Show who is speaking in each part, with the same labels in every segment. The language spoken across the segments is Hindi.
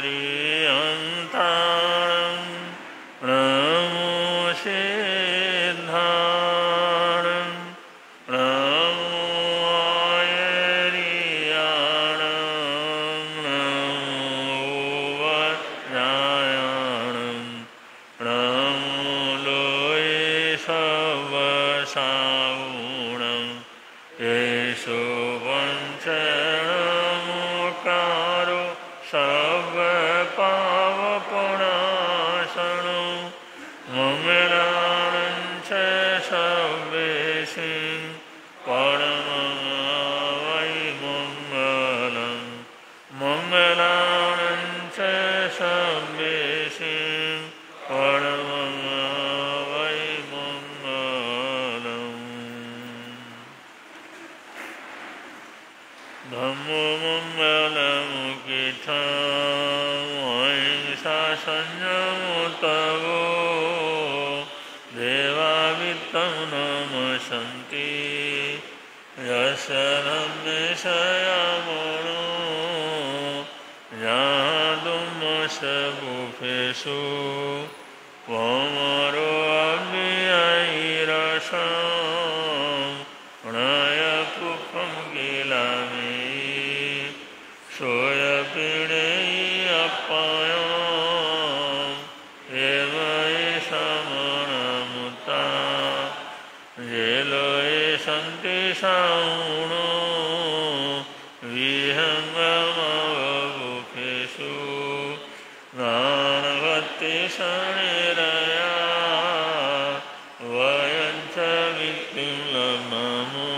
Speaker 1: पर्यन्ताणं नमो सिद्धाणं नमो आयर्याणं नमो वज्रायणं नमो लोये सवसावुणं येषु वञ्चनमुकारो सर्वपावपणाशनो मङ्गलानं च सर्वेषां परमं वै मङ्गलं मङ्गलानं च सर्वेषां परमं वै मङ्गलम् धम्मो मङ्गलमुखितं अहिंसा संयमोत्तमो देवावित्तं नमसन्ति यस्य धम्मेशयामणो यादुमसगुफेषु पमरो अव्ययैरसं प्रणयपुष्पं किलामि सोऽयपिणेयप्पयम् एवै समनमुता येलोये सन्ति साउणो विहङ्गमवगुफेषु गानभक्ति शनिरया वयं च वित्तिं लभ्मो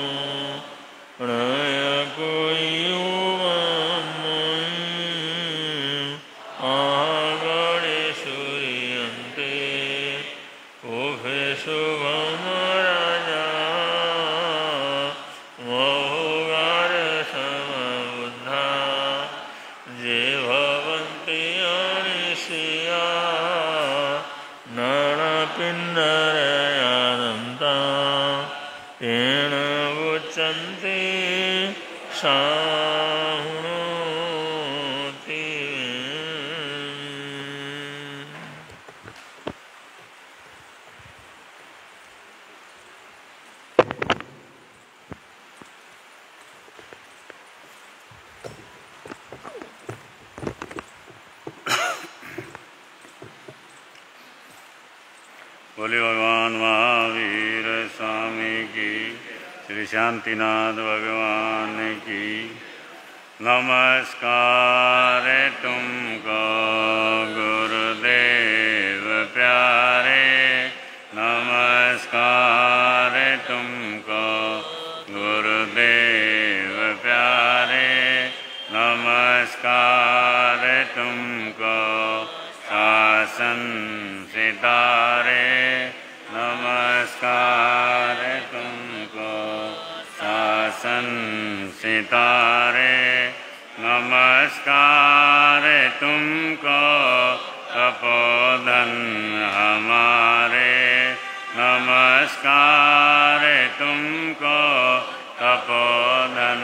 Speaker 1: गणेषु रियन्ते उभेषु भौमराजा महोगारसमबुद्धा ये भवन्ति अनिशया नरपिण्डरयानन्ता तेन उच्यन्ते साहुणोति बोले भगवान महावीर स्वामी की, श्री शांतिनाथ भगवान की। नमस्कार तुमको गुरुदेव प्यारे, नमस्कार तुमको गुरुदेव प्यारे, नमस्कार तुमको शासन सितारे, नमस्कार तुमको शासन सितारे, नमस्कार तुमको तपोधन हमारे, नमस्कार तुमको तपोधन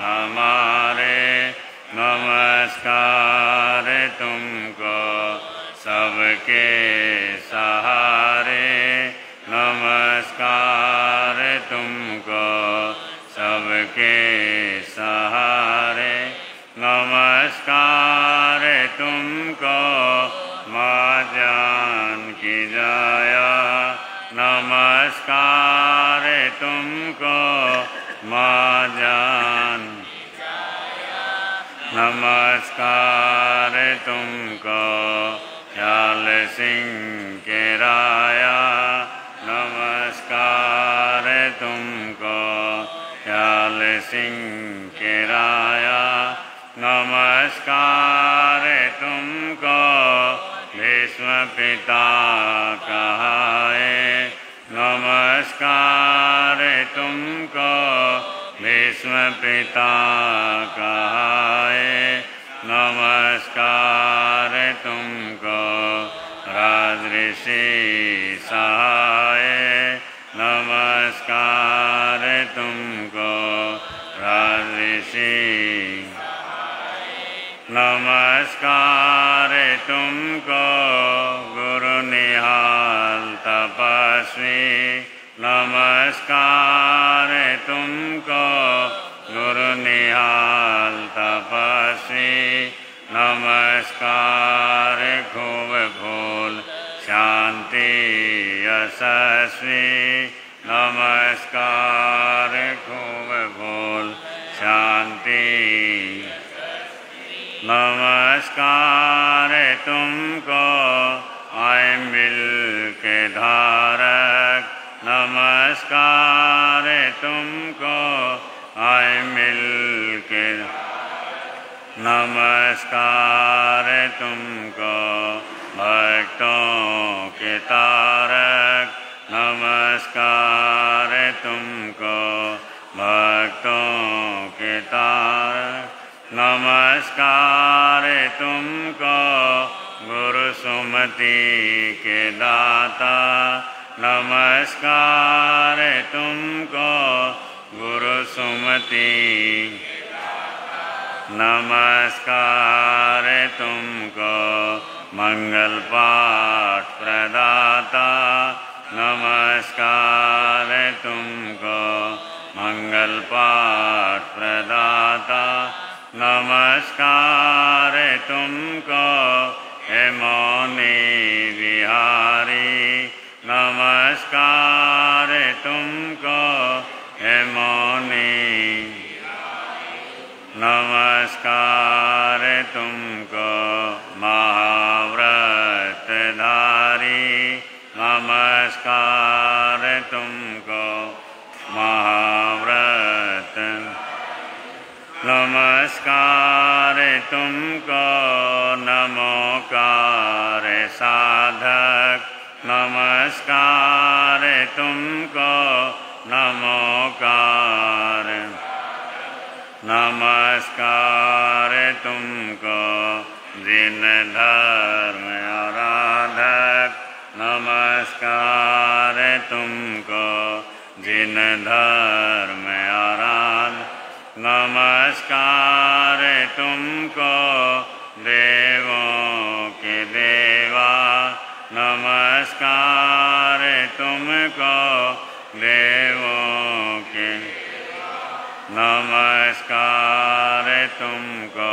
Speaker 1: हमारे, नमस्कार तुमको सबके सहारे, नमस्कार तुमको सबके सहारे, नमस्कार तुमको माँ जानकी जाया, नमस्कार तुमको माँ जान, नमस्कार तुमको ख्याल सिंह के राया, नमस्कार तुमको ख्याल सिंह के राया, नमस्कार तुमको भीष्म पिता कहाए, नमस्कार तुमको भीष्म पिता कहाए, नमस्कार तुमको राजऋषि सहाय, नमस्कार तुमको राजऋषि, नमस्कार नमस्कार खूब भूल शांति यशस्वी नमस्कार खूब भूल शांति नमस्कार तुमको आए मिल के धारक नमस्कार तुमको आए मिल के नमस्कार तुमको भक्तों के तारक नमस्कार तुमको भक्तों के तारक नमस्कार तुमको गुरु सुमति के दाता नमस्कार तुमको गुरु सुमति नमस्कार तुमको मंगल पाठ प्रदाता नमस्कार तुमको मंगल पाठ प्रदाता नमस्कार तुमको हे मौनी विहारी नमस्कार तुमको हे मौनी नमस्कार तुमको महाव्रतधारी नमस्कार तुमको महाव्रत नमस्कार तुमको नमोकार साधक नमस्कार तुमको नमोकार नमस्कार तुमको जिन धर्म आराधक नमस्कार तुमको जिन धर्म आराधक नमस्कार तुमको देवों के देवा नमस्कार तुमको देवों के नमस्कार तुमको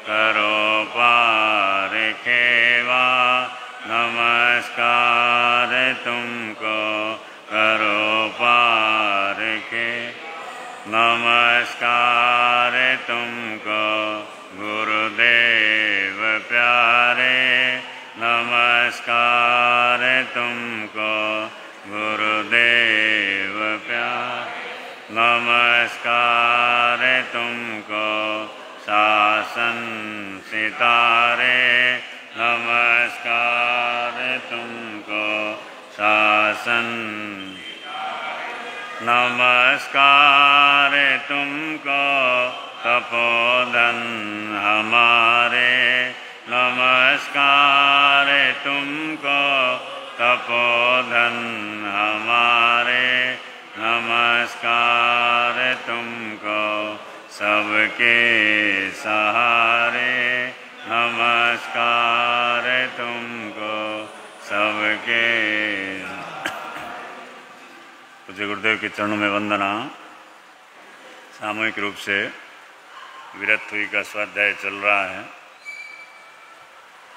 Speaker 1: करो पार खेवा नमस्कार तुमको करो पार खे नमस्कार तुमको गुरुदेव प्यारे नमस्कार तुमको गुरुदेव प्यारे नमस्कार तुमको शासन सितारे नमस्कार तुमको शासन नमस्कार तुमको तपोधन हमारे नमस्कार तुमको तपोधन हमारे नमस्कार तुमको सबके सहारे नमस्कार तुमको सबके पूज्य गुरुदेव के चरणों में वंदना। सामूहिक रूप से वीरत्वि का स्वाध्याय चल रहा है।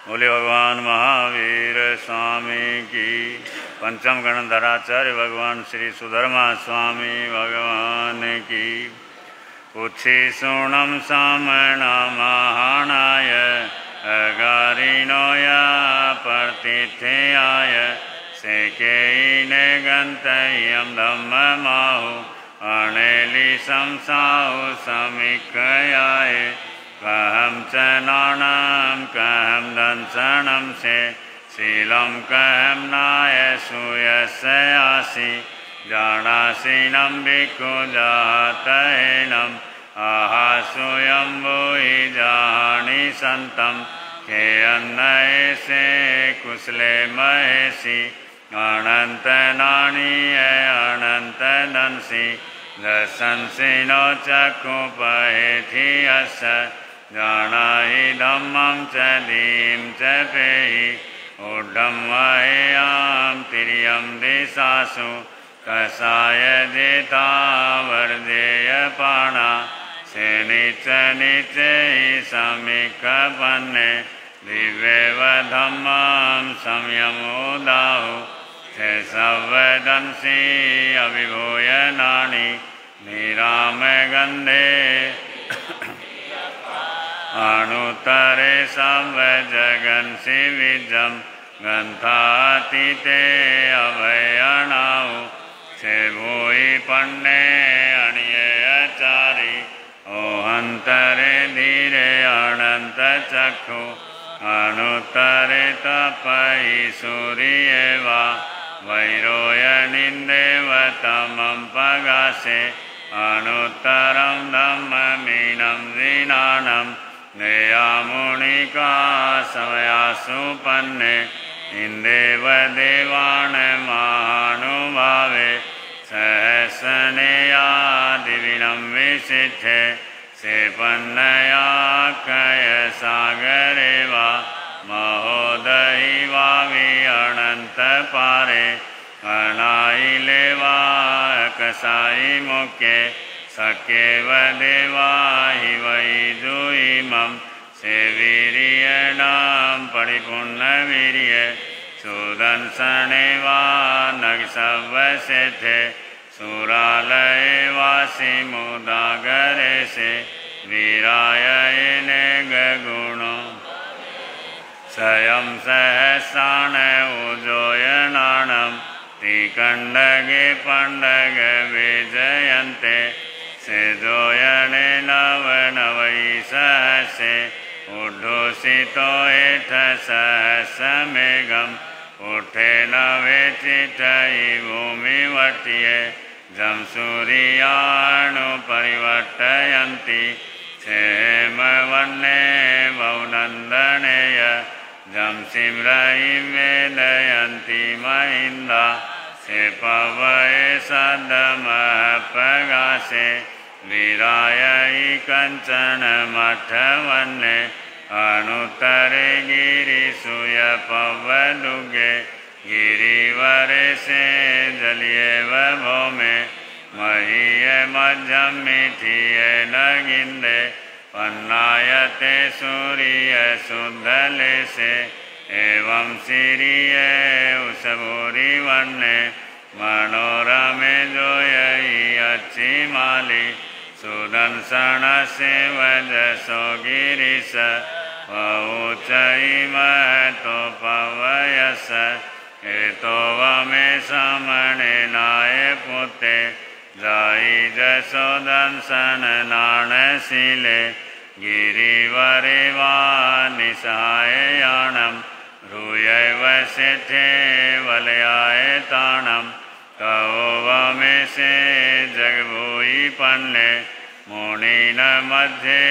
Speaker 1: बोले भगवान महावीर स्वामी की पंचम गणधराचार्य भगवान श्री सुधर्मा स्वामी भगवान की पुछि सुणम सामण महानाय अगारिणोया प्रतिथेयाय सेकेने गन्तय्यं धम्ममाहु अनेलि संसाहु समीक्षयाय कहम च नाणं कहम दंसनं से शीलं कहम नाय सूयस्यासि जानासीनं भिक्खु जातैनं आहा सूयं भूहि जानि सन्तं के अन्नये से कुशले महेशि अनंत नानीय अनंत नंसी दशंसिनो चक्षु पहेथि अस जाना हि धम्मं च दीं च पेहि ऊढं मह्यं तिर्यं दिशासु कसाय जेता वर्जेय पाणा से निच निचे समीकपन्ने दिव्येव धम्मं संयमोदाहु से संवेदंसी अभिभूयनानि निरामे गन्धे अनुत्तरे संवजगन्सि विजं गन्धातीते अभयणाउ से भूयि पन्ने अनियचारि ओहंतरे धीरे अनंत चक्षु अनुत्तरे तपहि सूर्येवा वैरोयनिन्देवतमं पगासे अनुत्तरं धम्ममीनं दीनानं देयामुनिका समयासु पन्ने इंदेव देवान् महानुभावे सहस्रनेया दिविनं विशिष्टे से पन्नया कय सागरे वा महोदयि वावि अनंत पारे अनाइले वा कसाई मुखे सकेव देवा हि वै जुइमं से वीर्यणां परिपूर्ण वीर्य सुदंसने वा नगसवसेठे सुरालये वासि मुदागरे से वीरायने गुणो स्वयं सहस्राण उजोयनानं तिकण्डगे पण्डग विजयन्ते से जोयने नवनवै सहसे उद्धूषितो एठ सहस्रमेघम् उठे नवे चिठयि भूमिवर्त्ये जं सूर्यानुपरिवर्तयन्ति क्षेमवन्ने बहुनन्दनेय जं सिम्रयि वेदयन्ति महिन्दा से पवये सदमःप्रगासे वीरायै कञ्चन मठवन्ने अनुत्तरे गिरिसूयपवदुगे गिरिवरे से जलियेव भौमे महीये मध्यं मिठिये नगिन्दे पन्नायते सूर्य सुन्दले से एवं सिरिये उसभूरि वन्ने मनोरमे जोयि अच्छिमाली सुदंसन से वजसो गिरिश पहुचई महतो पवयस एतो वमे समणे नाय पुते जाई जसोदंसन नाणशीले गिरिवरे वा निशायाणं रूयैव सेठे वलयाय ताणं कहो वमे से जगभूयि पन्ने मुनिन मध्ये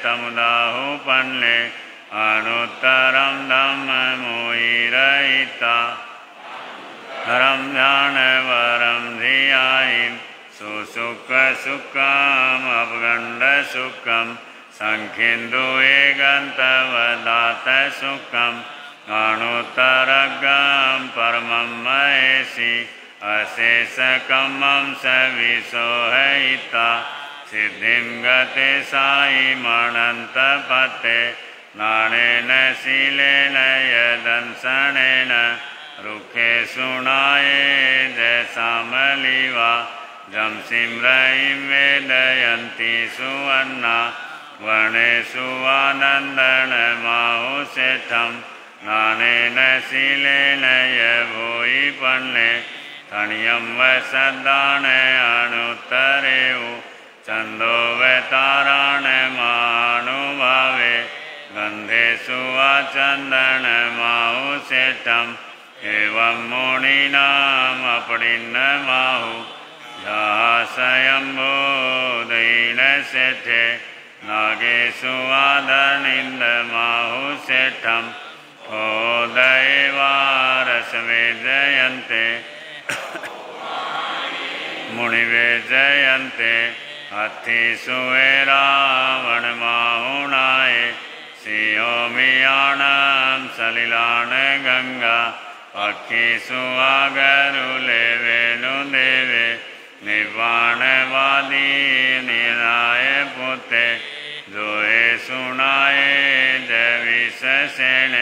Speaker 1: तमुदाहु पन्ने अनुत्तरं धम्ममुहिरहिता हरं ध्यानवरं धियायिं सुसुखसुखम् अपगण्डसुखं सङ्खिन्दुये गन्तवदातसुखम् अनुत्तरगं परमं महेशि अशेषकमं सविशोहयिता सिद्धिं गते सायिमनन्तपते नानेन शीलेन यदंसनेन रुखे सुनाये जयसामलिवा जं सिम्रयिं वेदयन्ति सुवर्णा वनेषु आनन्दनमाहुषेठं नानेन शीलेन यभूयि पन्ने तणियं वसदान अनुत्तरेउ छन्दोवताराण महानुभावे गन्धेषु आचन्दनमाहुषेठम् एवं मुनीनाम् अपरिन्नमाहु स्वयंभूदयिन सेठे नागेषु आदनिन्दमाहुषेठम् ओदयवारसवेजयन्ते मुनिवेजयन्ते हत्थिषु रावणमाहुनाय सिंहोमियाणां सलिलान् गङ्गा अक्षिषु आगरुले वेणुदेवे निर्वाणवादी निराय पुत्र सुनाए जय विशेषण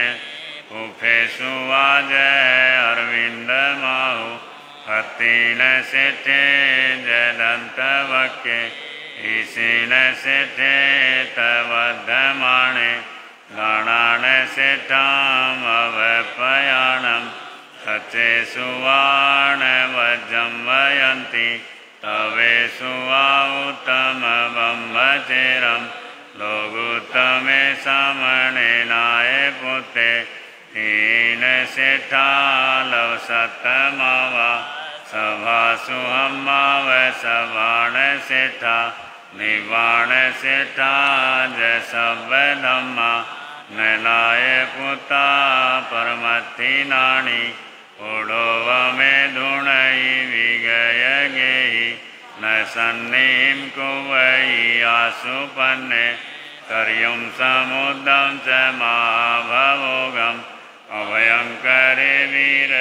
Speaker 1: उफे सुवाज अरविंद माहु हतीन सेठे जय दंत वक्के ईशीन सेठे तवधमाणे गणान सेठाम अवपयाणम सचे सुवाण वज्रम वयंती तवे सुवा उत्तम ब्रह्मचेरम लोगुत्तमे समणे नाय पुते हीन सेठा लव सतमावा सभा सुहमाव सवाण सेठा निवाण सेठा जय सब धम्मा नलाय पुता परमथि नाणी ओढ़ोव में धुणई विगय गेहि न सन्निम कुवई आसुपन्ने कर्युम समुद्रम च महाभवोगम अभयंकरे वीर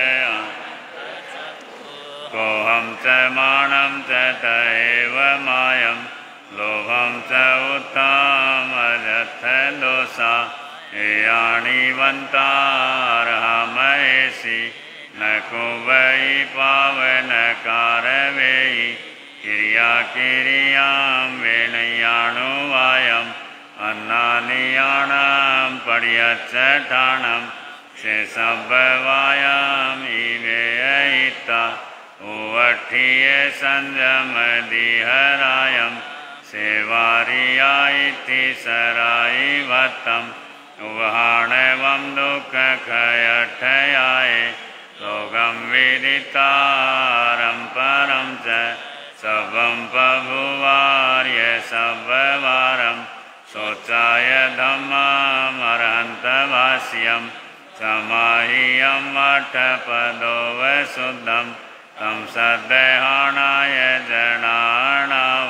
Speaker 1: कोहम च माणम च तएव मायम लोभम च उत्तम अजथ दोषा याणीवंता अर्हमयसी न कुवई पावन कारवेयी क्रिया क्रियां वेणयाणुवायम अन्नानियाणं पड्यच्छठाणं शेषभवायाम इवेयिता उवठिये संजम दिहरायम सेवारिया इति सराई भत्तम उवहाणवं दुःख खयठयाय लोकं विदितारं परं च सबं बभुवार्य सबवारं शोचाय धम्मम् अर्हन्तभाष्यं समाह्यं अष्टपदो वसुद्धं तं सद्देहाणाय जनाणाौ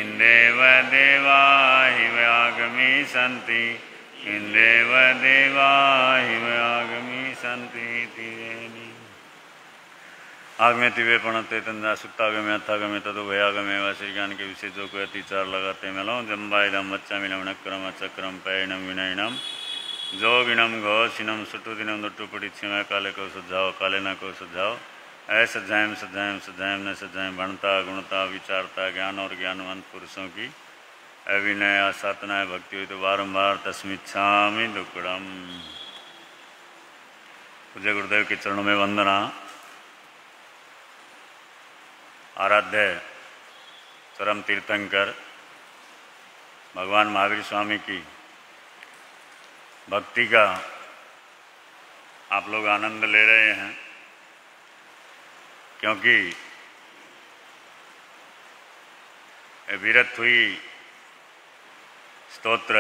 Speaker 1: इन्देव देवा हि व्यागमी सन्ति इन्देव देवा हि व्यागमी सन्ति आगमे तिवे पणते तंजा सुक्तागमे अथागमे तदुभयागमे व श्री ज्ञान के विषय जो को अति चार लगाते मिलाऊं जम्बाइदम बच्चा मिलम नक्रम चक्रम पैणम विनयनम जोगिनम घोषिनम सुटुदिनम दुट्टुपड़ी छिमा काले को सुझाव काले न को सुझाव ऐसा सजायम सजायम सजायम न सजायम भणता गुणता विचारता ज्ञान और ज्ञानवंत पुरुषों की अविनय साधना भक्ति हुई तो बारंबार तस्मिच्छामि दुक्कड़म। पूज्य गुरुदेव के चरणों में वंदना। आराध्य चरम तीर्थंकर भगवान महावीर स्वामी की भक्ति का आप लोग आनंद ले रहे हैं, क्योंकि वीरत हुई स्तोत्र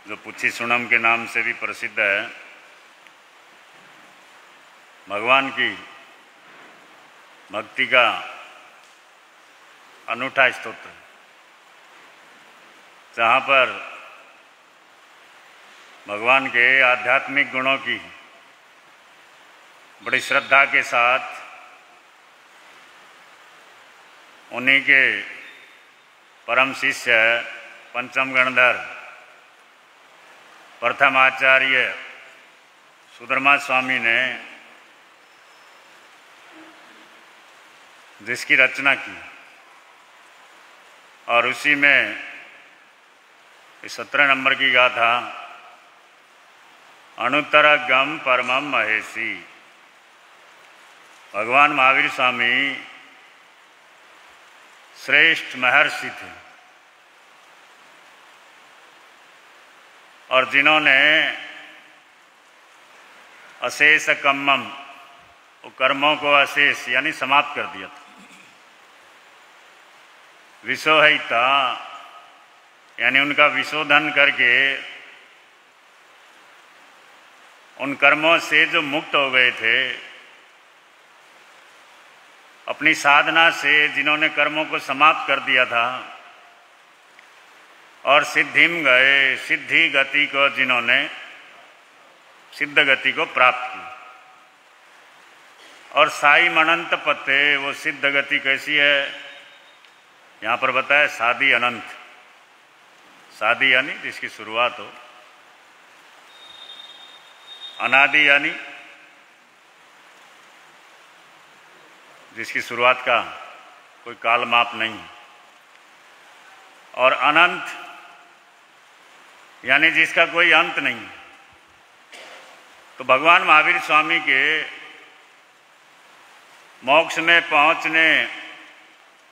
Speaker 1: जो पुच्छी सुनम के नाम से भी प्रसिद्ध है, भगवान की भक्ति का अनूठा स्तोत्र, जहाँ पर भगवान के आध्यात्मिक गुणों की बड़ी श्रद्धा के साथ उन्हीं के परम शिष्य पंचम गणधर प्रथम आचार्य सुधर्मा स्वामी ने जिसकी रचना की और उसी में 17 नंबर की गाथा अणुत्तर गम परमम महेशी। भगवान महावीर स्वामी श्रेष्ठ महर्षि थे और जिन्होंने अशेष कम्मम कर्मों को अशेष यानी समाप्त कर दिया था। विशोहिता यानी उनका विशोधन करके उन कर्मों से जो मुक्त हो गए थे, अपनी साधना से जिन्होंने कर्मों को समाप्त कर दिया था और सिद्धिम गए, सिद्धि गति को जिन्होंने सिद्ध गति को प्राप्त की। और साई अनंत पते वो सिद्ध गति कैसी है, यहाँ पर बताया सादी अनंत। शादी यानी जिसकी शुरुआत हो, अनादि यानी जिसकी शुरुआत का कोई काल माप नहीं, और अनंत यानी जिसका कोई अंत नहीं। तो भगवान महावीर स्वामी के मोक्ष में पहुंचने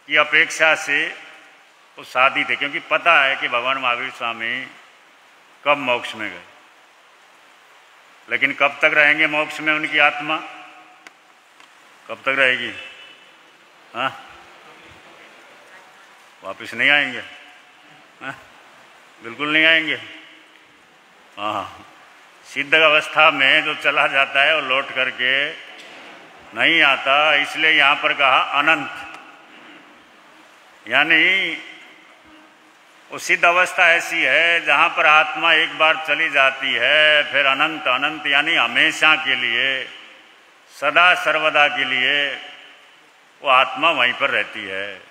Speaker 1: की अपेक्षा से वो शादी थे, क्योंकि पता है कि भगवान महावीर स्वामी कब मोक्ष में गए, लेकिन कब तक रहेंगे मोक्ष में उनकी आत्मा, कब तक रहेगी? हाँ, वापिस नहीं आएंगे? हाँ, बिल्कुल नहीं आएंगे। हाँ, सिद्ध अवस्था में जो चला जाता है वो लौट करके नहीं आता, इसलिए यहाँ पर कहा अनंत, यानी वो सिद्ध अवस्था ऐसी है जहाँ पर आत्मा एक बार चली जाती है, फिर अनंत, अनंत यानी हमेशा के लिए, सदा सर्वदा के लिए वो आत्मा वहीं पर रहती है,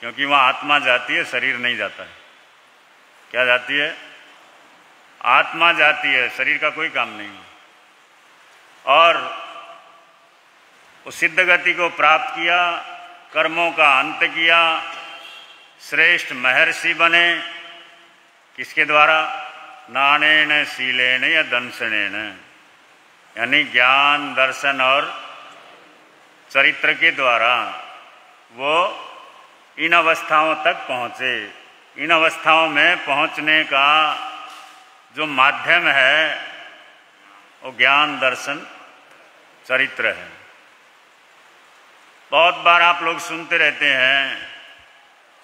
Speaker 1: क्योंकि वहाँ आत्मा जाती है, शरीर नहीं जाता है। क्या जाती है? आत्मा जाती है, शरीर का कोई काम नहीं। और उस सिद्ध गति को प्राप्त किया, कर्मों का अंत किया, श्रेष्ठ महर्षि बने, किसके द्वारा? नानेन शीलेन या दंशनेन, यानी ज्ञान, दर्शन और चरित्र के द्वारा वो इन अवस्थाओं तक पहुँचे। इन अवस्थाओं में पहुँचने का जो माध्यम है वो ज्ञान, दर्शन, चरित्र है। बहुत बार आप लोग सुनते रहते हैं,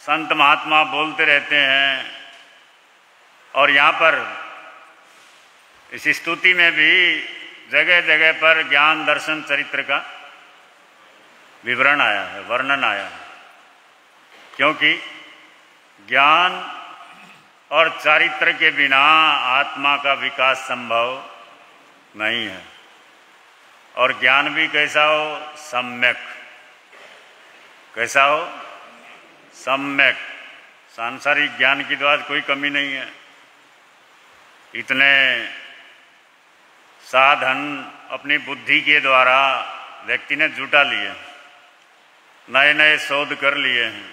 Speaker 1: संत महात्मा बोलते रहते हैं, और यहाँ पर इस स्तुति में भी जगह जगह पर ज्ञान, दर्शन, चरित्र का विवरण आया है, वर्णन आया है, क्योंकि ज्ञान और चारित्र के बिना आत्मा का विकास संभव नहीं है। और ज्ञान भी कैसा हो? सम्यक। कैसा हो? सम्यक। सांसारिक ज्ञान की तो आज कोई कमी नहीं है। इतने साधन अपनी बुद्धि के द्वारा व्यक्ति ने जुटा लिए, नए नए शोध कर लिए हैं,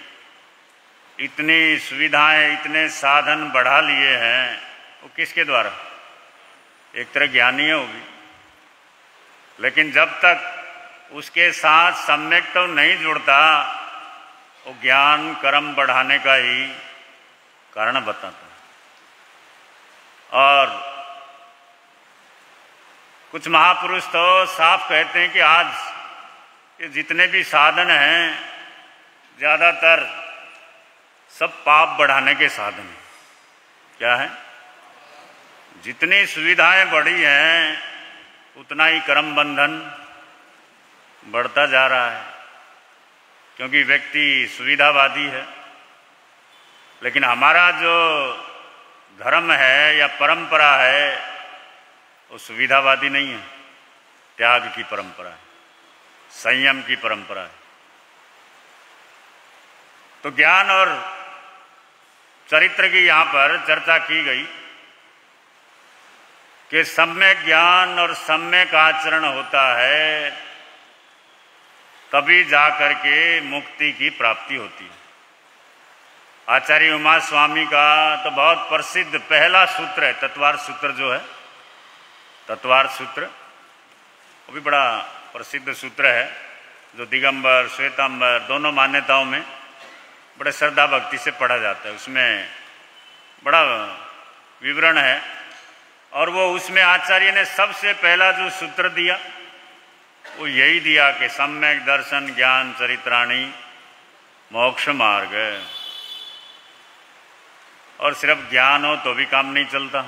Speaker 1: इतनी सुविधाएं, इतने साधन बढ़ा लिए हैं, वो किसके द्वारा? एक तरह ज्ञानी होगी, लेकिन जब तक उसके साथ सम्यक तो नहीं जुड़ता, वो ज्ञान कर्म बढ़ाने का ही कारण बताता है। और कुछ महापुरुष तो साफ कहते हैं कि आज ये जितने भी साधन हैं, ज़्यादातर सब पाप बढ़ाने के साधन हैं। क्या है? जितनी सुविधाएं बढ़ी हैं उतना ही कर्म बंधन बढ़ता जा रहा है, क्योंकि व्यक्ति सुविधावादी है। लेकिन हमारा जो धर्म है या परंपरा है वो सुविधावादी नहीं है, त्याग की परंपरा है, संयम की परंपरा है। तो ज्ञान और चरित्र की यहाँ पर चर्चा की गई कि सम्यक ज्ञान और सम्यक आचरण होता है, तभी जाकर के मुक्ति की प्राप्ति होती है। आचार्य उमा स्वामी का तो बहुत प्रसिद्ध पहला सूत्र है, तत्वार सूत्र जो है, तत्वार सूत्र, वो भी बड़ा प्रसिद्ध सूत्र है, जो दिगंबर, श्वेतांबर दोनों मान्यताओं में बड़े श्रद्धा भक्ति से पढ़ा जाता है। उसमें बड़ा विवरण है, और वो उसमें आचार्य ने सबसे पहला जो सूत्र दिया वो यही दिया कि सम्यक दर्शन ज्ञान चरित्राणि मोक्ष मार्ग। और सिर्फ ज्ञान हो तो भी काम नहीं चलता।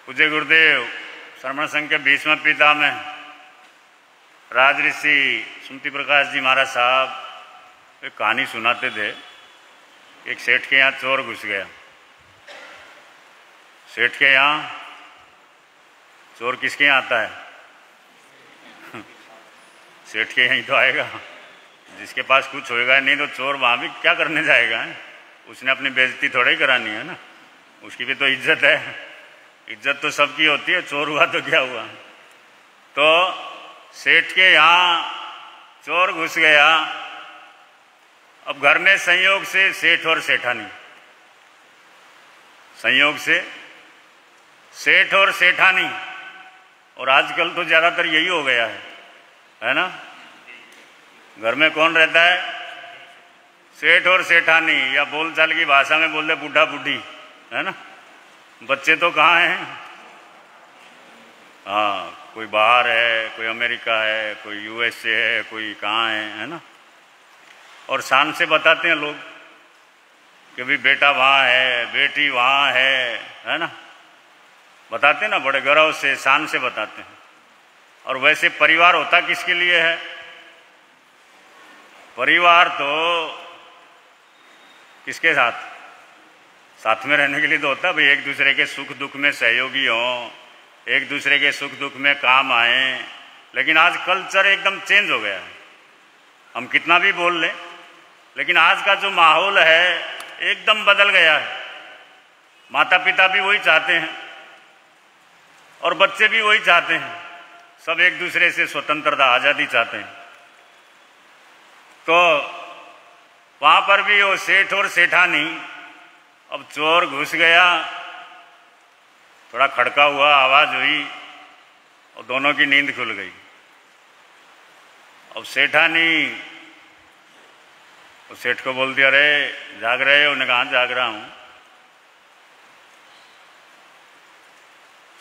Speaker 1: पूज्य गुरुदेव श्रमण संघ के 20वें पिता में राजऋषि सुमति प्रकाश जी महाराज साहब एक कहानी सुनाते थे। एक सेठ के यहाँ चोर घुस गया। सेठ के यहाँ चोर किसके यहाँ आता है? सेठ के यहीं तो आएगा, जिसके पास कुछ होएगा नहीं तो चोर वहाँ भी क्या करने जाएगा? उसने अपनी बेइज्जती थोड़ा ही करानी है ना, उसकी भी तो इज्जत है। इज्जत तो सबकी होती है, चोर हुआ तो क्या हुआ। तो सेठ के यहाँ चोर घुस गया। अब घर में संयोग से सेठ और सेठानी, संयोग से सेठ और सेठानी, और आजकल तो ज्यादातर यही हो गया है ना। घर में कौन रहता है? सेठ और सेठानी, या बोलचाल की भाषा में बोलते बूढ़ा बूढ़ी, है ना। बच्चे तो कहाँ हैं? हाँ, कोई बाहर है, कोई अमेरिका है, कोई यूएसए है, कोई कहाँ है ना। और शान से बताते हैं लोग कि भी बेटा वहाँ है, बेटी वहाँ है ना। बताते हैं ना, बड़े गौरव से, शान से बताते हैं। और वैसे परिवार होता किसके लिए है? परिवार तो किसके साथ? साथ में रहने के लिए तो होता है भाई, एक दूसरे के सुख दुख में सहयोगी हों, एक दूसरे के सुख दुख में काम आए। लेकिन आज कल्चर एकदम चेंज हो गया है। हम कितना भी बोल लें, लेकिन आज का जो माहौल है एकदम बदल गया है। माता पिता भी वही चाहते हैं और बच्चे भी वही चाहते हैं, सब एक दूसरे से स्वतंत्रता, आजादी चाहते हैं। तो वहां पर भी वो सेठ और सेठानी, अब चोर घुस गया, थोड़ा खड़का हुआ, आवाज हुई और दोनों की नींद खुल गई। अब सेठानी उस सेठ को बोल दिया, अरे जाग रहे हो? उन्होंने कहा जाग रहा हूं।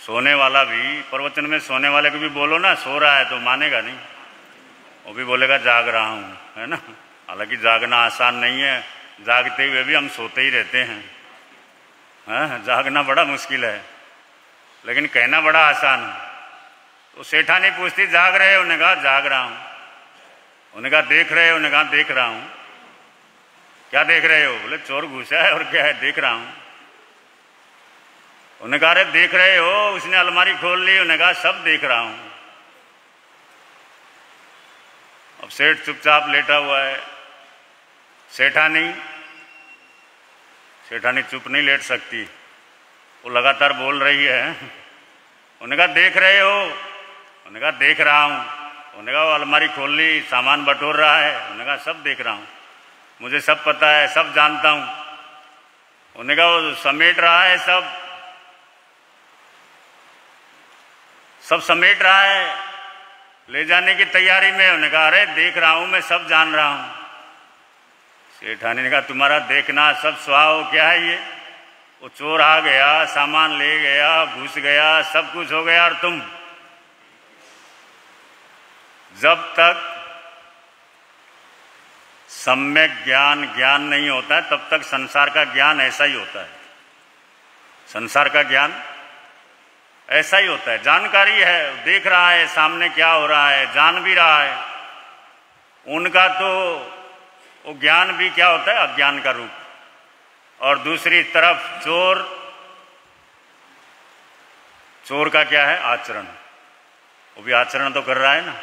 Speaker 1: सोने वाला भी, प्रवचन में सोने वाले को भी बोलो ना सो रहा है तो मानेगा नहीं, वो भी बोलेगा जाग रहा हूं, है ना। हालांकि जागना आसान नहीं है, जागते हुए भी हम सोते ही रहते हैं। हाँ, जागना बड़ा मुश्किल है, लेकिन कहना बड़ा आसान है। तो सेठानी पूछती जाग रहे हो? उन्होंने कहा जाग रहा हूं। उन्होंने कहा देख रहे हो? उन्होंने कहा देख रहा हूं। क्या देख रहे हो? बोले चोर घुसा है। और क्या है? देख रहा हूं। उन्होंने कहा अरे देख रहे हो? उसने अलमारी खोल ली। उन्होंने कहा सब देख रहा हूं। अब सेठ चुपचाप लेटा हुआ है। सेठानी चुप नहीं लेट सकती, वो लगातार बोल रही है। उन्होंने कहा देख रहे हो? उन्होंने कहा देख रहा हूं। उन्होंने कहा वो अलमारी खोल ली, सामान बटोर रहा है। उन्होंने कहा सब देख रहा हूं, मुझे सब पता है, सब जानता हूं। उन्होंने कहा वो समेट रहा है, सब समेट रहा है, ले जाने की तैयारी में। उन्होंने कहा अरे देख रहा हूं, मैं सब जान रहा हूं। सेठानी ने कहा तुम्हारा देखना सब स्वभाव क्या है? ये वो चोर आ गया, सामान ले गया, घुस गया, सब कुछ हो गया, और तुम जब तक सम्यक ज्ञान नहीं होता है तब तक संसार का ज्ञान ऐसा ही होता है। संसार का ज्ञान ऐसा ही होता है। जानकारी है, देख रहा है सामने क्या हो रहा है, जान भी रहा है। उनका तो वो ज्ञान भी क्या होता है? अज्ञान का रूप। और दूसरी तरफ चोर का क्या है? आचरण। वो भी आचरण तो कर रहा है ना।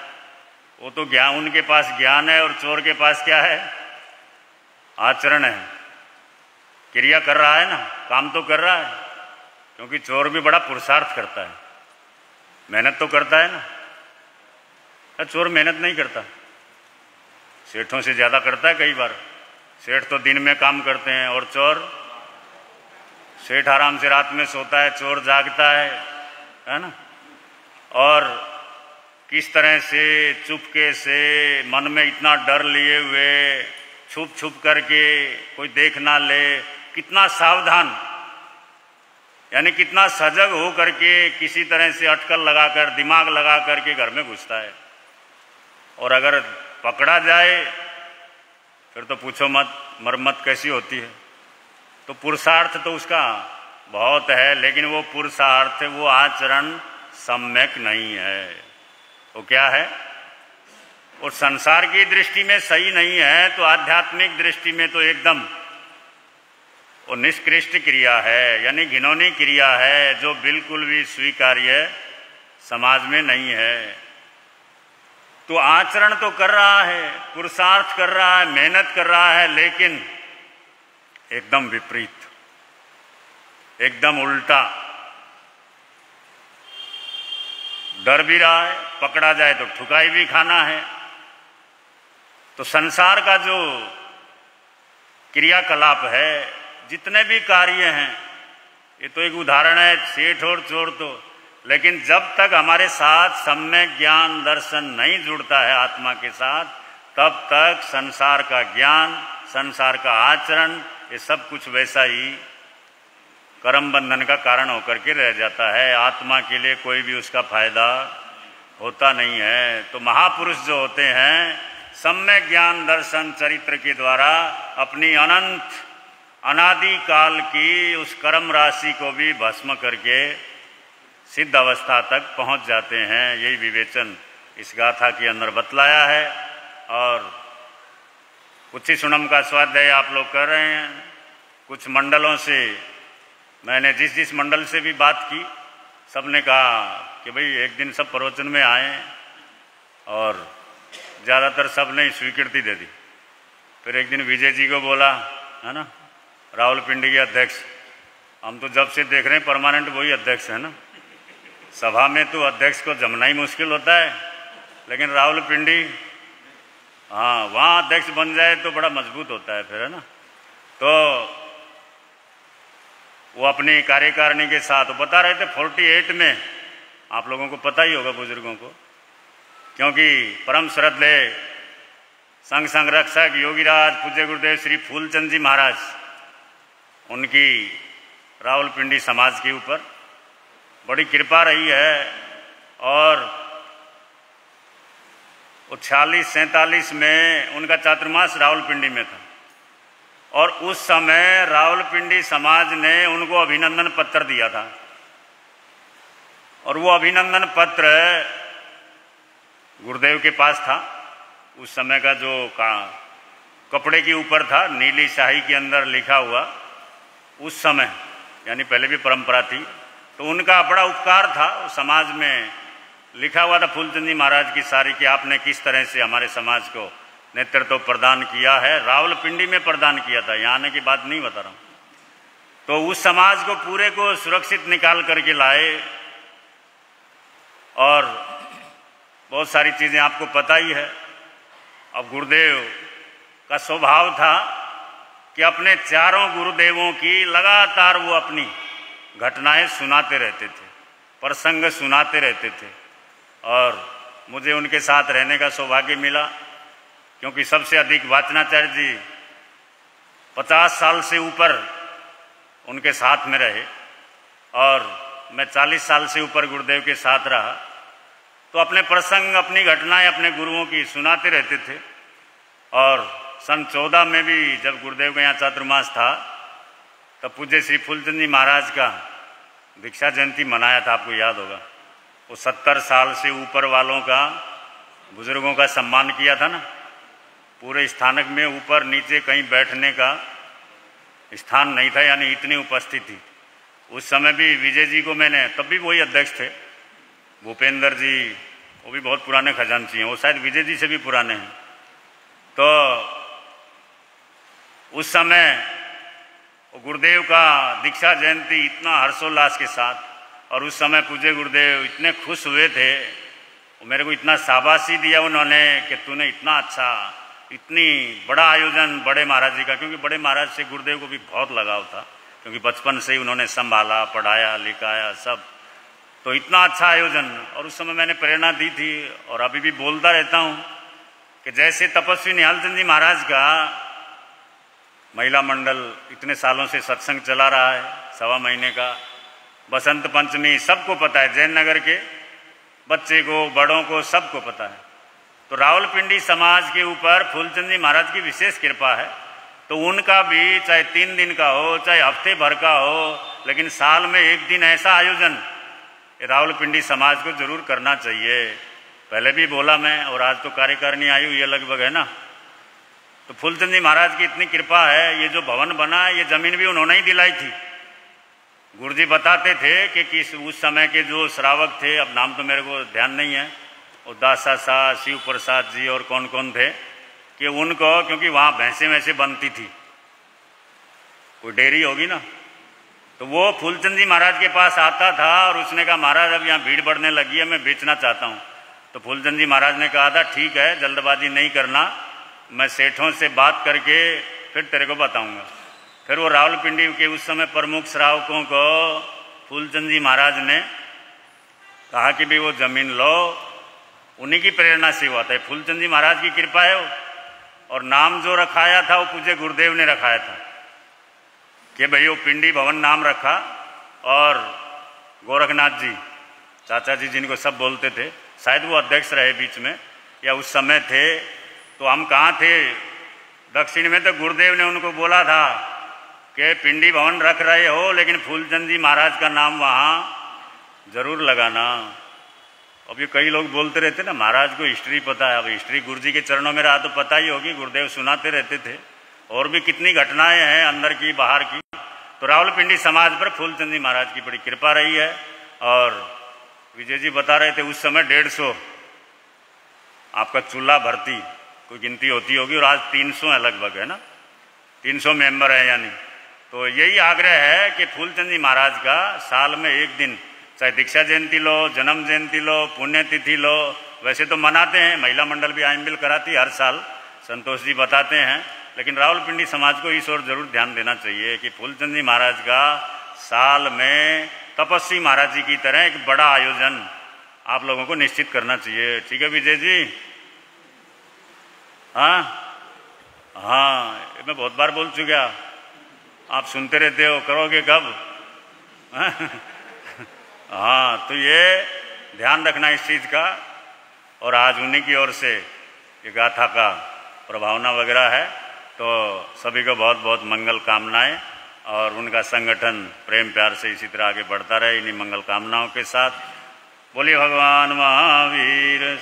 Speaker 1: वो तो ज्ञान, उनके पास ज्ञान है, और चोर के पास क्या है? आचरण है, क्रिया कर रहा है ना, काम तो कर रहा है। क्योंकि चोर भी बड़ा पुरुषार्थ करता है, मेहनत तो करता है ना। चोर मेहनत नहीं करता, सेठों से ज्यादा करता है कई बार। सेठ तो दिन में काम करते हैं, और चोर, सेठ आराम से रात में सोता है, चोर जागता है ना। और किस तरह से चुपके से, मन में इतना डर लिए हुए, छुप छुप करके, कोई देख ना ले, कितना सावधान, यानी कितना सजग हो करके किसी तरह से अटकल लगाकर, दिमाग लगा करके घर में घुसता है। और अगर पकड़ा जाए फिर तो पूछो मत, मरम्मत कैसी होती है। तो पुरुषार्थ तो उसका बहुत है, लेकिन वो पुरुषार्थ, वो आचरण सम्यक नहीं है। वो क्या है? और संसार की दृष्टि में सही नहीं है, तो आध्यात्मिक दृष्टि में तो एकदम वो निष्कृष्ट क्रिया है, यानी घिनौनी क्रिया है, जो बिल्कुल भी स्वीकार्य समाज में नहीं है। तो आचरण तो कर रहा है, पुरुषार्थ कर रहा है, मेहनत कर रहा है, लेकिन एकदम विपरीत, एकदम उल्टा। डर भी रहा है, पकड़ा जाए तो ठुकाई भी खाना है। तो संसार का जो क्रियाकलाप है, जितने भी कार्य हैं, ये तो एक उदाहरण है, सेठ और चोर तो, लेकिन जब तक हमारे साथ सम्यक ज्ञान दर्शन नहीं जुड़ता है आत्मा के साथ, तब तक संसार का ज्ञान, संसार का आचरण, ये सब कुछ वैसा ही कर्म बंधन का कारण होकर के रह जाता है। आत्मा के लिए कोई भी उसका फायदा होता नहीं है। तो महापुरुष जो होते हैं, सम्यक ज्ञान दर्शन चरित्र के द्वारा अपनी अनंत अनादि काल की उस कर्म राशि को भी भस्म करके सिद्ध अवस्था तक पहुंच जाते हैं। यही विवेचन इस गाथा के अंदर बतलाया है। और कुछ ही सुनम का स्वाध्याय आप लोग कर रहे हैं। कुछ मंडलों से मैंने जिस मंडल से भी बात की, सबने कहा कि भाई एक दिन सब प्रवचन में आए, और ज़्यादातर सब ने स्वीकृति दे दी। फिर एक दिन विजय जी को बोला, है ना, रावलपिंडी के अध्यक्ष, हम तो जब से देख रहे हैं परमानेंट वही अध्यक्ष है ना, सभा में तो अध्यक्ष को जमना ही मुश्किल होता है, लेकिन रावलपिंडी, हाँ, वहाँ अध्यक्ष बन जाए तो बड़ा मजबूत होता है फिर, है ना। तो वो अपनी कार्यकारिणी के साथ बता रहे थे 48 में, आप लोगों को पता ही होगा बुजुर्गों को, क्योंकि परम श्रद्धेय संघ संरक्षक योगीराज पूज्य गुरुदेव श्री फूलचंद जी महाराज, उनकी रावलपिंडी समाज के ऊपर बड़ी कृपा रही है। और 46-47 में उनका चातुर्मास रावलपिंडी में था, और उस समय रावलपिंडी समाज ने उनको अभिनंदन पत्र दिया था। और वो अभिनंदन पत्र गुरुदेव के पास था। उस समय का जो कपड़े के ऊपर था, नीली शाही के अंदर लिखा हुआ, उस समय यानी पहले भी परंपरा थी, तो उनका बड़ा उपकार था। उस समाज में लिखा हुआ था फूलचंद जी महाराज की सारी, कि आपने किस तरह से हमारे समाज को नेतृत्व प्रदान किया है। रावलपिंडी में प्रदान किया था, यहाँ आने की बात नहीं बता रहा हूँ। तो उस समाज को पूरे को सुरक्षित निकाल करके लाए, और बहुत सारी चीज़ें आपको पता ही है। अब गुरुदेव का स्वभाव था कि अपने चारों गुरुदेवों की लगातार वो अपनी घटनाएं सुनाते रहते थे, प्रसंग सुनाते रहते थे। और मुझे उनके साथ रहने का सौभाग्य मिला, क्योंकि सबसे अधिक वाचनाचार्य जी 50 साल से ऊपर उनके साथ में रहे, और मैं 40 साल से ऊपर गुरुदेव के साथ रहा। तो अपने प्रसंग, अपनी घटनाएं अपने गुरुओं की सुनाते रहते थे। और सन 14 में भी जब गुरुदेव का यहाँ चातुर्मास था, तब पूज्य श्री फूलचंद जी महाराज का दीक्षा जयंती मनाया था, आपको याद होगा। वो 70 साल से ऊपर वालों का, बुजुर्गों का सम्मान किया था ना। पूरे स्थानक में ऊपर नीचे कहीं बैठने का स्थान नहीं था, यानी इतनी उपस्थिति। उस समय भी विजय जी को मैंने, तब भी वही अध्यक्ष थे, भूपेंद्र जी, वो भी बहुत पुराने खजांची हैं, वो शायद विजय जी से भी पुराने हैं। तो उस समय गुरुदेव का दीक्षा जयंती इतना हर्षोल्लास के साथ, और उस समय पूज्य गुरुदेव इतने खुश हुए थे, मेरे को इतना शाबाशी दिया उन्होंने कि तूने इतना अच्छा, इतनी बड़ा आयोजन बड़े महाराज जी का, क्योंकि बड़े महाराज से गुरुदेव को भी बहुत लगाव था, क्योंकि बचपन से ही उन्होंने संभाला, पढ़ाया, लिखाया सब। तो इतना अच्छा आयोजन, और उस समय मैंने प्रेरणा दी थी, और अभी भी बोलता रहता हूँ कि जैसे तपस्वी निहालचंद जी महाराज का महिला मंडल इतने सालों से सत्संग चला रहा है, 1.25 महीने का, बसंत पंचमी सबको पता है, जैन नगर के बच्चे को, बड़ों को, सबको पता है। तो रावलपिंडी समाज के ऊपर फूलचंद जी महाराज की विशेष कृपा है। तो उनका भी चाहे 3 दिन का हो, चाहे हफ्ते भर का हो, लेकिन साल में एक दिन ऐसा आयोजन रावलपिंडी समाज को जरूर करना चाहिए। पहले भी बोला मैं, और आज तो कार्यकारिणी आई हुई है लगभग, है ना। तो फूलचंद जी महाराज की इतनी कृपा है, ये जो भवन बना, ये जमीन भी उन्होंने ही दिलाई थी। गुरुजी बताते थे कि किस उस समय के जो श्रावक थे, अब नाम तो मेरे को ध्यान नहीं है, और दासा शाह, शिव प्रसाद जी और कौन कौन थे कि उनको, क्योंकि वहाँ भैंसें वैसे बनती थी, कोई डेयरी होगी ना, तो वो फूलचंद जी महाराज के पास आता था और उसने कहा महाराज अब यहाँ भीड़ बढ़ने लगी है, मैं बेचना चाहता हूँ। तो फूलचंद जी महाराज ने कहा था ठीक है, जल्दबाजी नहीं करना, मैं सेठों से बात करके फिर तेरे को बताऊँगा। फिर वो रावलपिंडी के उस समय प्रमुख श्रावकों को फूलचंद जी महाराज ने कहा कि भाई वो जमीन लो, उन्हीं की प्रेरणा से हुआ था, फूलचंद जी महाराज की कृपा है वो। और नाम जो रखाया था वो पूज्य गुरुदेव ने रखाया था कि भाई वो पिंडी भवन नाम रखा। और गोरखनाथ जी चाचा जी जिनको सब बोलते थे, शायद वो अध्यक्ष रहे बीच में या उस समय थे, तो हम कहाँ थे दक्षिण में, तो गुरुदेव ने उनको बोला था कि पिंडी भवन रख रहे हो लेकिन फूलचंद जी महाराज का नाम वहाँ जरूर लगाना। अब ये कई लोग बोलते रहते ना महाराज को हिस्ट्री पता है, अब हिस्ट्री गुरु जी के चरणों में रहा तो पता ही होगी, गुरुदेव सुनाते रहते थे। और भी कितनी घटनाएं हैं अंदर की बाहर की। तो रावलपिंडी समाज पर फूलचंद जी महाराज की बड़ी कृपा रही है। और विजय जी बता रहे थे उस समय 150 आपका चूल्हा भर्ती कोई गिनती होती होगी, और आज 300 है लगभग, है ना, 300 मेंबर है यानी। तो यही आग्रह है कि फूलचंद जी महाराज का साल में एक दिन, चाहे दीक्षा जयंती लो, जन्म जयंती लो, पुण्यतिथि लो, वैसे तो मनाते हैं, महिला मंडल भी आइमबिल कराती है हर साल, संतोष जी बताते हैं, लेकिन रावलपिंडी समाज को इस ओर जरूर ध्यान देना चाहिए कि फूलचंद जी महाराज का साल में तपस्वी महाराज जी की तरह एक बड़ा आयोजन आप लोगों को निश्चित करना चाहिए। ठीक है विजय जी? हाँ हाँ, मैं बहुत बार बोल चुका, आप सुनते रहते हो, करोगे कब? हाँ, तो ये ध्यान रखना इस चीज़ का। और आज उन्हीं की ओर से ये गाथा का प्रभावना वगैरह है, तो सभी को बहुत बहुत मंगल कामनाएं, और उनका संगठन प्रेम प्यार से इसी तरह आगे बढ़ता रहे इन्हीं मंगल कामनाओं के साथ। बोलिए भगवान महावीर।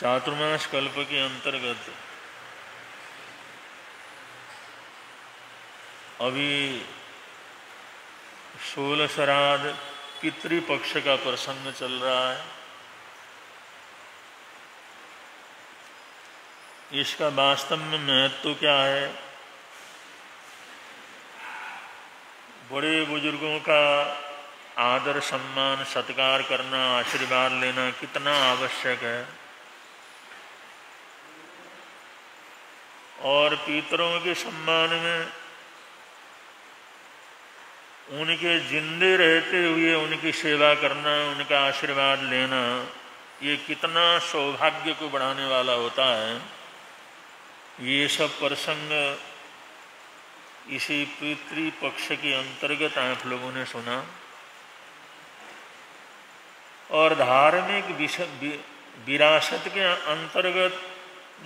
Speaker 2: चातुर्मास कल्प के अंतर्गत अभी 16 श्राद्ध पितृपक्ष का प्रसंग चल रहा है। इसका वास्तव में महत्व क्या है? बड़े बुजुर्गों का आदर सम्मान सत्कार करना, आशीर्वाद लेना कितना आवश्यक है। और पितरों के सम्मान में उनके जिंदे रहते हुए उनकी सेवा करना, उनका आशीर्वाद लेना, ये कितना सौभाग्य को बढ़ाने वाला होता है। ये सब प्रसंग इसी पितृपक्ष के अंतर्गत आप लोगों ने सुना। और धार्मिक विरासत के अंतर्गत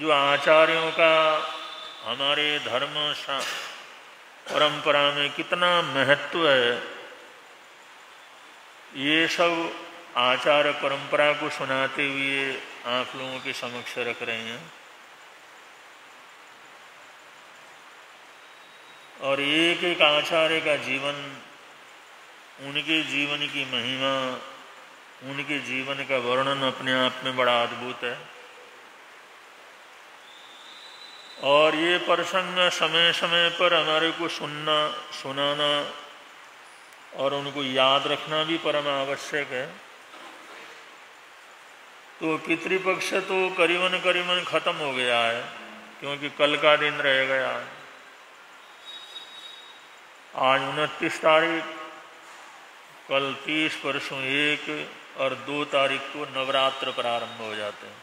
Speaker 2: जो आचार्यों का हमारे धर्म परंपरा में कितना महत्व है, ये सब आचार परंपरा को सुनाते हुए आप लोगों के समक्ष रख रहे हैं। और एक एक आचार्य का जीवन, उनके जीवन की महिमा, उनके जीवन का वर्णन अपने आप में बड़ा अद्भुत है। और ये प्रसंग समय समय पर हमारे को सुनाना और उनको याद रखना भी परम आवश्यक है। तो पितृपक्ष तो करीबन खत्म हो गया है, क्योंकि कल का दिन रह गया है। आज 29 तारीख, कल 30, परसों 1 और 2 तारीख को नवरात्र प्रारंभ हो जाते हैं।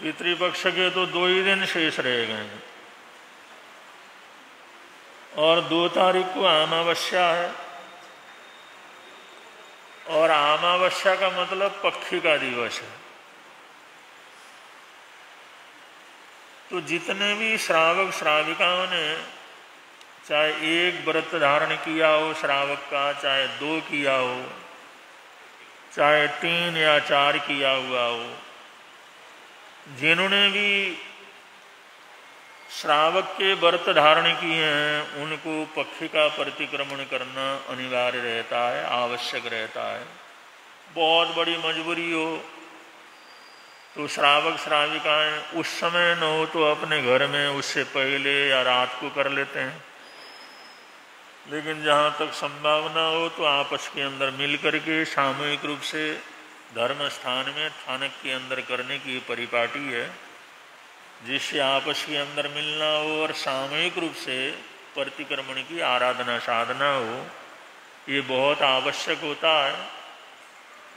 Speaker 2: पितृपक्ष के तो 2 ही दिन शेष रह गए हैं और 2 तारीख को अमावस्या है। और अमावस्या का मतलब पक्षी का दिवस है। तो जितने भी श्रावक श्राविकाओं ने चाहे 1 व्रत धारण किया हो श्रावक का, चाहे 2 किया हो, चाहे 3 या 4 किया हुआ हो, जिन्होंने भी श्रावक के व्रत धारण किए हैं उनको पक्षी का प्रतिक्रमण करना अनिवार्य रहता है, आवश्यक रहता है। बहुत बड़ी मजबूरी हो तो श्रावक श्राविकाएं उस समय न हो तो अपने घर में उससे पहले या रात को कर लेते हैं, लेकिन जहाँ तक संभावना हो तो आपस के अंदर मिल करके सामूहिक रूप से धर्म स्थान में थानक के अंदर करने की परिपाटी है, जिससे आपस के अंदर मिलना हो और सामूहिक रूप से प्रतिक्रमण की आराधना साधना हो। ये बहुत आवश्यक होता है।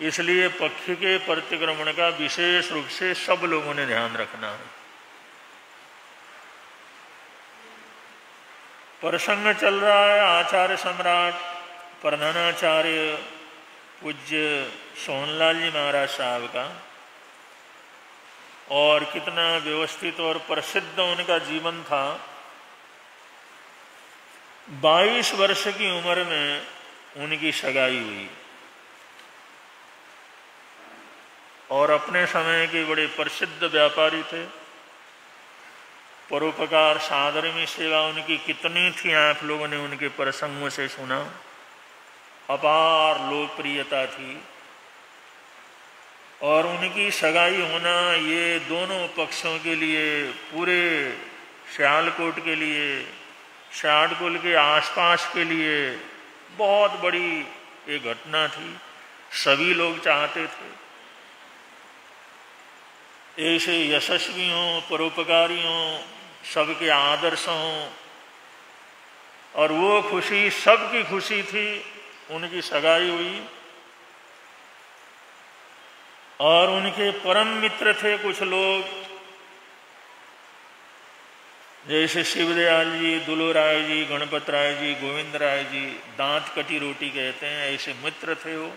Speaker 2: इसलिए पक्षी के प्रतिक्रमण का विशेष रूप से सब लोगों ने ध्यान रखना है। प्रसंग चल रहा है आचार्य सम्राट प्रधानाचार्य पूज्य सोहनलाल जी महाराज साहब का, और कितना व्यवस्थित और प्रसिद्ध उनका जीवन था। 22 वर्ष की उम्र में उनकी सगाई हुई और अपने समय के बड़े प्रसिद्ध व्यापारी थे। परोपकार साधर्मी सेवा उनकी कितनी थी, आप लोगों ने उनके प्रसंगों से सुना। अपार लोकप्रियता थी और उनकी सगाई होना ये दोनों पक्षों के लिए, पूरे सियालकोट के लिए, सियालकोट के आसपास के लिए बहुत बड़ी एक घटना थी। सभी लोग चाहते थे ऐसे यशस्वी हों, परोपकारी हों, सबके आदर्श हों, और वो खुशी सबकी खुशी थी। उनकी सगाई हुई और उनके परम मित्र थे कुछ लोग, जैसे शिवदयाल जी, दुलोराय जी, गणपत राय जी, गोविंद राय जी, दांत कटी रोटी कहते हैं, ऐसे मित्र थे वो।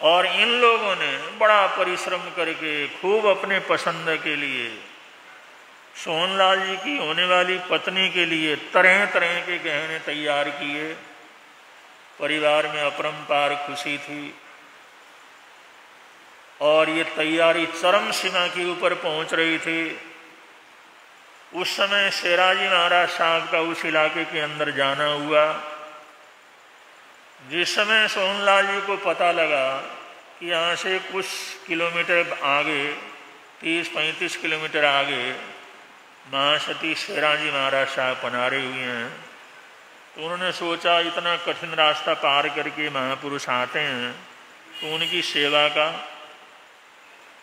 Speaker 2: और इन लोगों ने बड़ा परिश्रम करके खूब अपने पसंद के लिए, सोहनलाल जी की होने वाली पत्नी के लिए तरह तरह के गहने तैयार किए। परिवार में अपरंपार खुशी थी और ये तैयारी चरम सीमा के ऊपर पहुंच रही थी। उस समय शेराजी महाराज साहब का उस इलाके के अंदर जाना हुआ। जिस समय सोहनलाल जी को पता लगा कि यहाँ से कुछ किलोमीटर आगे, 30-35 किलोमीटर आगे महासती शेराजी महाराज साहब पनारे हुए हैं, तो उन्होंने सोचा इतना कठिन रास्ता पार करके महापुरुष आते हैं तो उनकी सेवा का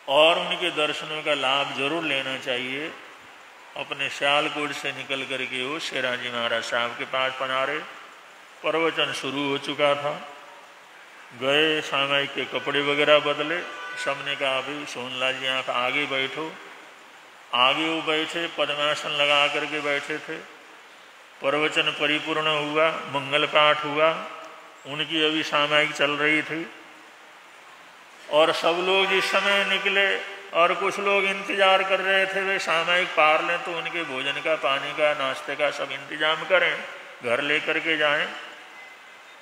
Speaker 2: और उनके दर्शनों का लाभ जरूर लेना चाहिए। अपने सियालकोट से निकल करके वो शेराजी महाराज साहब के पास पधारे। प्रवचन शुरू हो चुका था। गए, सामायिक के कपड़े वगैरह बदले। सबने कहा भाई सोहनलाल जी आप आगे बैठो। आगे वो बैठे, पद्मासन लगा करके बैठे थे। प्रवचन परिपूर्ण हुआ, मंगल पाठ हुआ, उनकी अभी सामायिक चल रही थी। और सब लोग जिस समय निकले और कुछ लोग इंतजार कर रहे थे वे सामायिक पार लें तो उनके भोजन का, पानी का, नाश्ते का सब इंतजाम करें, घर लेकर के जाएं।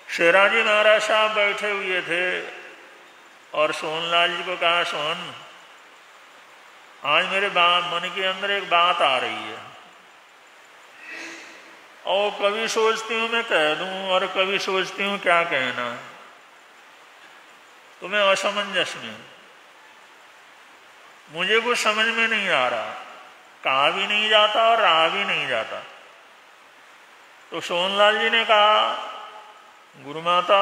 Speaker 2: शेराजी महाराज साहब बैठे हुए थे और सोहनलाल जी को कहा, सोहन आज मेरे मन के अंदर एक बात आ रही है और कभी सोचती हूँ मैं कह दूं और कभी सोचती हूँ क्या कहना। तो मैं असमंजस में, मुझे कुछ समझ में नहीं आ रहा, कहा भी नहीं जाता और रहा भी नहीं जाता। तो सोहनलाल जी ने कहा, गुरु माता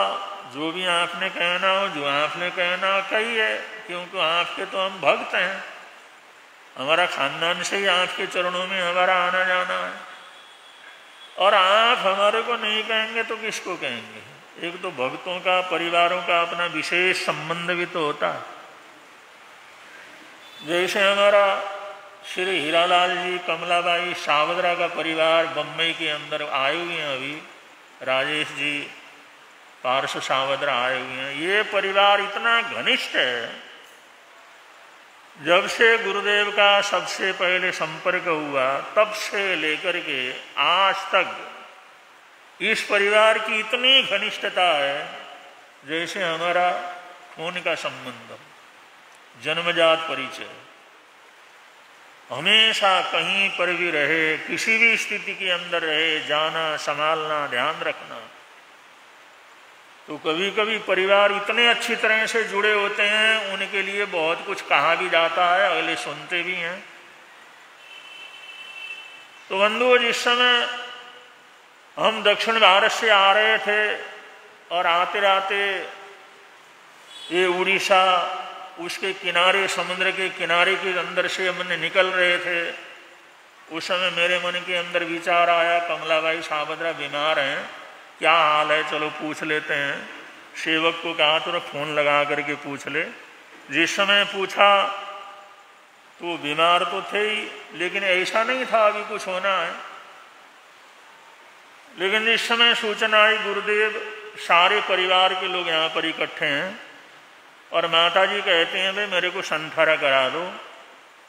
Speaker 2: जो भी आपने कहना हो, जो आपने कहना हो कहिए, क्योंकि आपके तो हम भक्त हैं, हमारा खानदान से ही आपके चरणों में हमारा आना जाना है, और आप हमारे को नहीं कहेंगे तो किसको कहेंगे। एक तो भक्तों का, परिवारों का अपना विशेष संबंध भी तो होता है। जैसे हमारा श्री हीरालाल जी, कमलाबाई सावद्रा का परिवार बम्बई के अंदर आए हुए हैं, अभी राजेश जी, पार्श सावद्रा आए हुए हैं। ये परिवार इतना घनिष्ठ है, जब से गुरुदेव का सबसे पहले संपर्क हुआ तब से लेकर के आज तक इस परिवार की इतनी घनिष्ठता है जैसे हमारा खून का संबंध, जन्मजात परिचय। हमेशा कहीं पर भी रहे, किसी भी स्थिति के अंदर रहे, जाना, संभालना, ध्यान रखना। तो कभी कभी परिवार इतने अच्छी तरह से जुड़े होते हैं, उनके लिए बहुत कुछ कहा भी जाता है, अगले सुनते भी हैं। तो बंधुओं, जिस समय हम दक्षिण भारत से आ रहे थे और आते आते ये उड़ीसा, उसके किनारे, समुद्र के किनारे के अंदर से हमने निकल रहे थे, उस समय मेरे मन के अंदर विचार आया, कमलाबाई सावद्रा बीमार हैं, क्या हाल है, चलो पूछ लेते हैं। सेवक को कहा तो फोन लगा करके पूछ ले। जिस समय पूछा तो बीमार तो थे ही, लेकिन ऐसा नहीं था अभी कुछ होना है। लेकिन जिस समय सूचना आई, गुरुदेव सारे परिवार के लोग यहाँ पर इकट्ठे हैं और माता जी कहते हैं भाई मेरे को संथारा करा दो,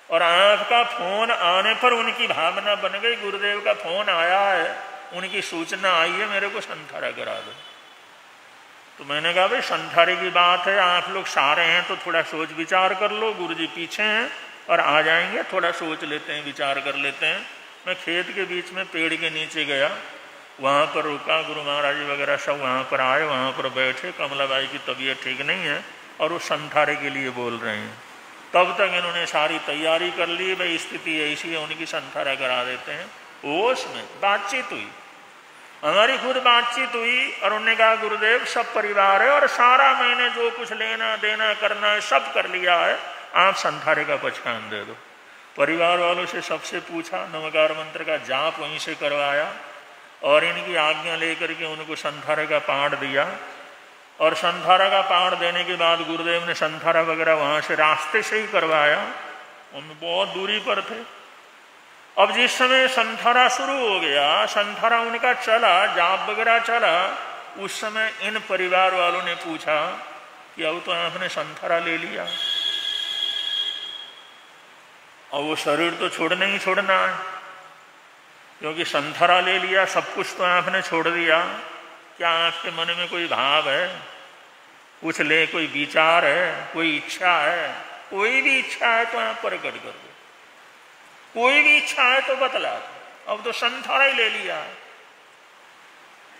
Speaker 2: और आपका फोन आने पर उनकी भावना बन गई, गुरुदेव का फोन आया है, उनकी सूचना आई है, मेरे को संथारा करा दो। तो मैंने कहा भाई संथारे की बात है, आप लोग सारे हैं तो थोड़ा सोच विचार कर लो, गुरुजी पीछे हैं और आ जाएंगे, थोड़ा सोच लेते हैं, विचार कर लेते हैं। मैं खेत के बीच में पेड़ के नीचे गया, वहाँ पर रुका, गुरु महाराज जी वगैरह सब वहाँ पर आए, वहाँ पर बैठे। कमलाबाई की तबीयत ठीक नहीं है और वो संथारे के लिए बोल रहे हैं। तब तक इन्होंने सारी तैयारी कर ली, भाई स्थिति ऐसी है, उनकी संथारा करा देते हैं। ओस में बातचीत हुई, हमारी खुद बातचीत हुई, और उन्होंने कहा गुरुदेव सब परिवार है और सारा मैंने जो कुछ लेना देना करना है सब कर लिया है, आप संथारे का पचकान दे दो। परिवार वालों से सबसे पूछा, नमकार मंत्र का जाप वहीं से करवाया और इनकी आज्ञा लेकर के उनको संथारे का पाठ दिया। और संथारा का पाठ देने के बाद गुरुदेव ने संथारा वगैरह वहाँ से रास्ते से ही करवाया, हम बहुत दूरी पर थे। अब जिस समय संथारा शुरू हो गया, संथारा उनका चला, जाप वगैरह चला, उस समय इन परिवार वालों ने पूछा कि अब तो आपने संथारा ले लिया, और वो शरीर तो छोड़ना ही छोड़ना है, क्योंकि संथारा ले लिया, सब कुछ तो आपने छोड़ दिया। क्या आपके मन में कोई भाव है, कुछ ले, कोई विचार है, कोई इच्छा है? कोई भी इच्छा है तो आप प्रकट कर दो, कोई भी इच्छा है तो बतला दो। अब तो संथारा ही ले लिया।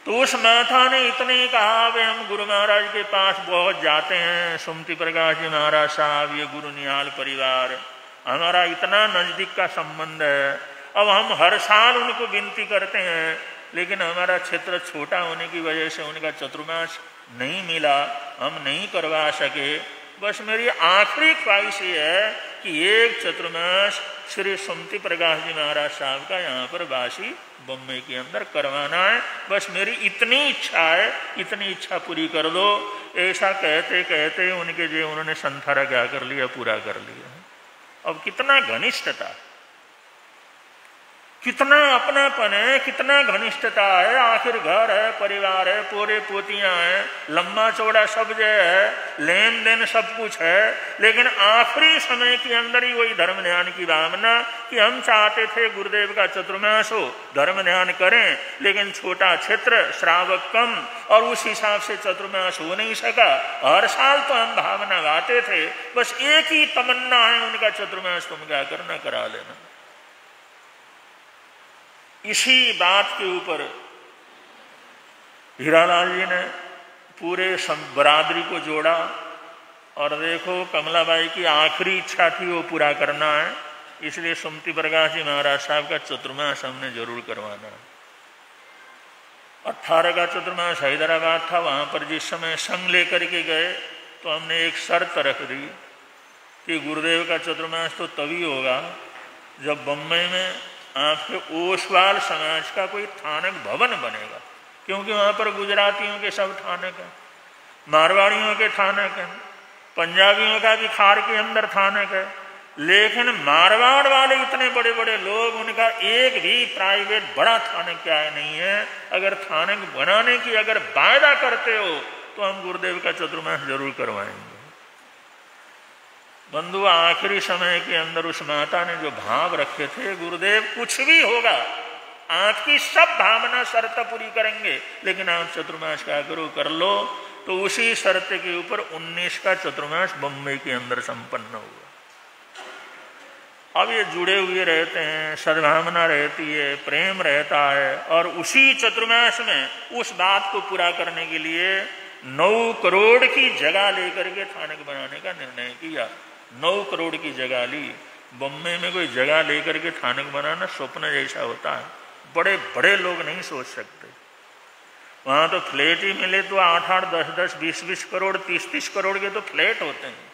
Speaker 2: तो उस माता ने इतने ही कहा, वे हम गुरु महाराज के पास बहुत जाते हैं, सुमति प्रकाश जी महाराज साहब, ये गुरु निहाल परिवार, हमारा इतना नजदीक का संबंध है। अब हम हर साल उनको विनती करते हैं, लेकिन हमारा क्षेत्र छोटा होने की वजह से उनका चतुर्मास नहीं मिला, हम नहीं करवा सके। बस मेरी आखिरी ख्वाहिश ये है कि एक चतुर्मास श्री सुमति प्रकाश जी महाराज साहब का यहाँ पर वासी बम्बई के अंदर करवाना है। बस मेरी इतनी इच्छा है, इतनी इच्छा पूरी कर दो। ऐसा कहते कहते उन्होंने संथारा क्या कर लिया, पूरा कर लिया। अब कितना घनिष्ठता, कितना अपनापन है, कितना घनिष्ठता है। आखिर घर है, परिवार है, पोरे पोतियां हैं, लंबा चौड़ा सब जो है, लेन देन सब कुछ है, लेकिन आखिरी समय के अंदर ही वही धर्म ध्यान की भावना कि हम चाहते थे गुरुदेव का चतुर्मास हो, धर्म ध्यान करें, लेकिन छोटा क्षेत्र, श्रावक कम, और उस हिसाब से चतुर्मास हो नहीं सका। हर साल तो हम भावना गाते थे, बस एक ही तमन्ना है उनका, चतुर्मास तुम क्या करना, करा लेना। इसी बात के ऊपर हीरालाल जी ने पूरे बरादरी को जोड़ा, और देखो कमलाबाई की आखिरी इच्छा थी वो पूरा करना है, इसलिए सुमति प्रकाश जी महाराज साहब का चतुर्मास हमने जरूर करवाना है। 18 का चतुर्मास हैदराबाद था, वहाँ पर जिस समय संघ लेकर के गए तो हमने एक शर्त रख दी कि गुरुदेव का चतुर्मास तो तभी होगा जब बम्बई में आपके ओसवाल समाज का कोई थानक भवन बनेगा, क्योंकि वहाँ पर गुजरातियों के सब थानक हैं, मारवाड़ियों के थानक हैं, पंजाबियों का भी खार के अंदर थानक है, लेकिन मारवाड़ वाले इतने बड़े बड़े लोग, उनका एक भी प्राइवेट बड़ा थानक क्या नहीं है। अगर थानक बनाने की अगर वायदा करते हो तो हम गुरुदेव का चतुर्मास जरूर करवाएंगे। बंधु, आखिरी समय के अंदर उस माता ने जो भाव रखे थे, गुरुदेव कुछ भी होगा आपकी सब भावना शर्त पूरी करेंगे, लेकिन आप चतुर्मास क्या करो कर लो। तो उसी शर्त के ऊपर 19 का चतुर्मास बम्बई के अंदर संपन्न हुआ। अब ये जुड़े हुए रहते हैं, सद्भावना रहती है, प्रेम रहता है, और उसी चतुर्मास में उस बात को पूरा करने के लिए 9 करोड़ की जगह लेकर के थानक बनाने का निर्णय किया। 9 करोड़ की जगह ली। बम्बई में कोई जगह लेकर के थानक बनाना स्वप्न जैसा होता है, बड़े बड़े लोग नहीं सोच सकते। वहां तो फ्लैट ही मिले तो 8-8, 10-10, 20-20 करोड़, 30-30 करोड़ के तो फ्लैट होते हैं।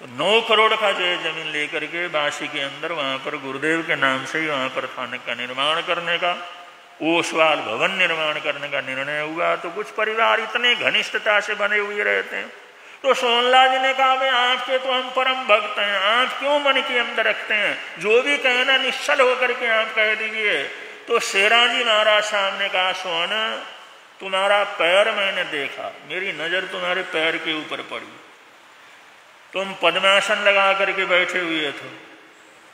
Speaker 2: तो 9 करोड़ का जो जमीन लेकर के बासी के अंदर वहां पर गुरुदेव के नाम से ही वहां पर थानक का निर्माण करने का, ओसवाल भवन निर्माण करने का निर्णय हुआ। तो कुछ परिवार इतने घनिष्ठता से बने हुए रहते हैं। तो सोहनलाल जी ने कहा, भाई आपके तो हम परम भक्त हैं, आप क्यों मन के अंदर रखते हैं, जो भी कहना निश्चल होकर के आप कह दीजिए। तो शेराजी महाराज साहब ने कहा, सोहना तुम्हारा पैर मैंने देखा, मेरी नजर तुम्हारे पैर के ऊपर पड़ी, तुम पद्मासन लगा करके बैठे हुए थे,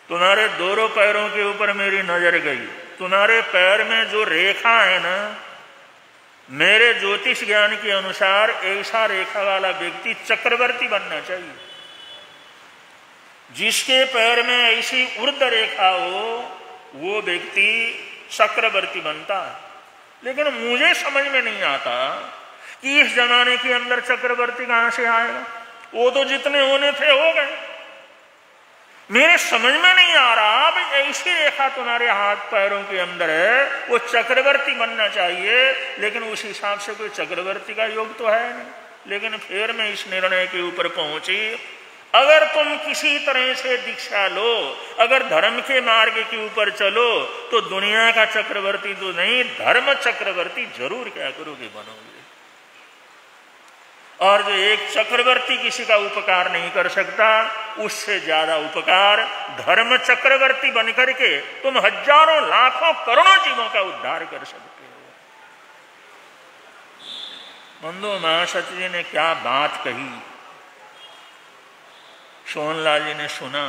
Speaker 2: तुम्हारे दोनों पैरों के ऊपर मेरी नजर गई, तुम्हारे पैर में जो रेखा है ना, मेरे ज्योतिष ज्ञान के अनुसार ऐसा रेखा वाला व्यक्ति चक्रवर्ती बनना चाहिए। जिसके पैर में ऐसी ऊर्ध्व रेखा हो वो व्यक्ति चक्रवर्ती बनता है। लेकिन मुझे समझ में नहीं आता कि इस जमाने के अंदर चक्रवर्ती कहां से आएगा। वो तो जितने होने थे हो गए। मेरे समझ में नहीं आ रहा, अब ऐसी रेखा तुम्हारे हाथ पैरों के अंदर है, वो चक्रवर्ती बनना चाहिए, लेकिन उस हिसाब से कोई चक्रवर्ती का योग तो है नहीं। लेकिन फिर मैं इस निर्णय के ऊपर पहुंची, अगर तुम किसी तरह से दीक्षा लो, अगर धर्म के मार्ग के ऊपर चलो, तो दुनिया का चक्रवर्ती तो नहीं, धर्म चक्रवर्ती जरूर क्या करोगे, बनोगे। और जो एक चक्रवर्ती किसी का उपकार नहीं कर सकता, उससे ज्यादा उपकार धर्म चक्रवर्ती बनकर के तुम हजारों लाखों करोड़ों जीवों का उद्धार कर सकते हो। बंधु, महासती जी ने क्या बात कही, सोहनलाल जी ने सुना।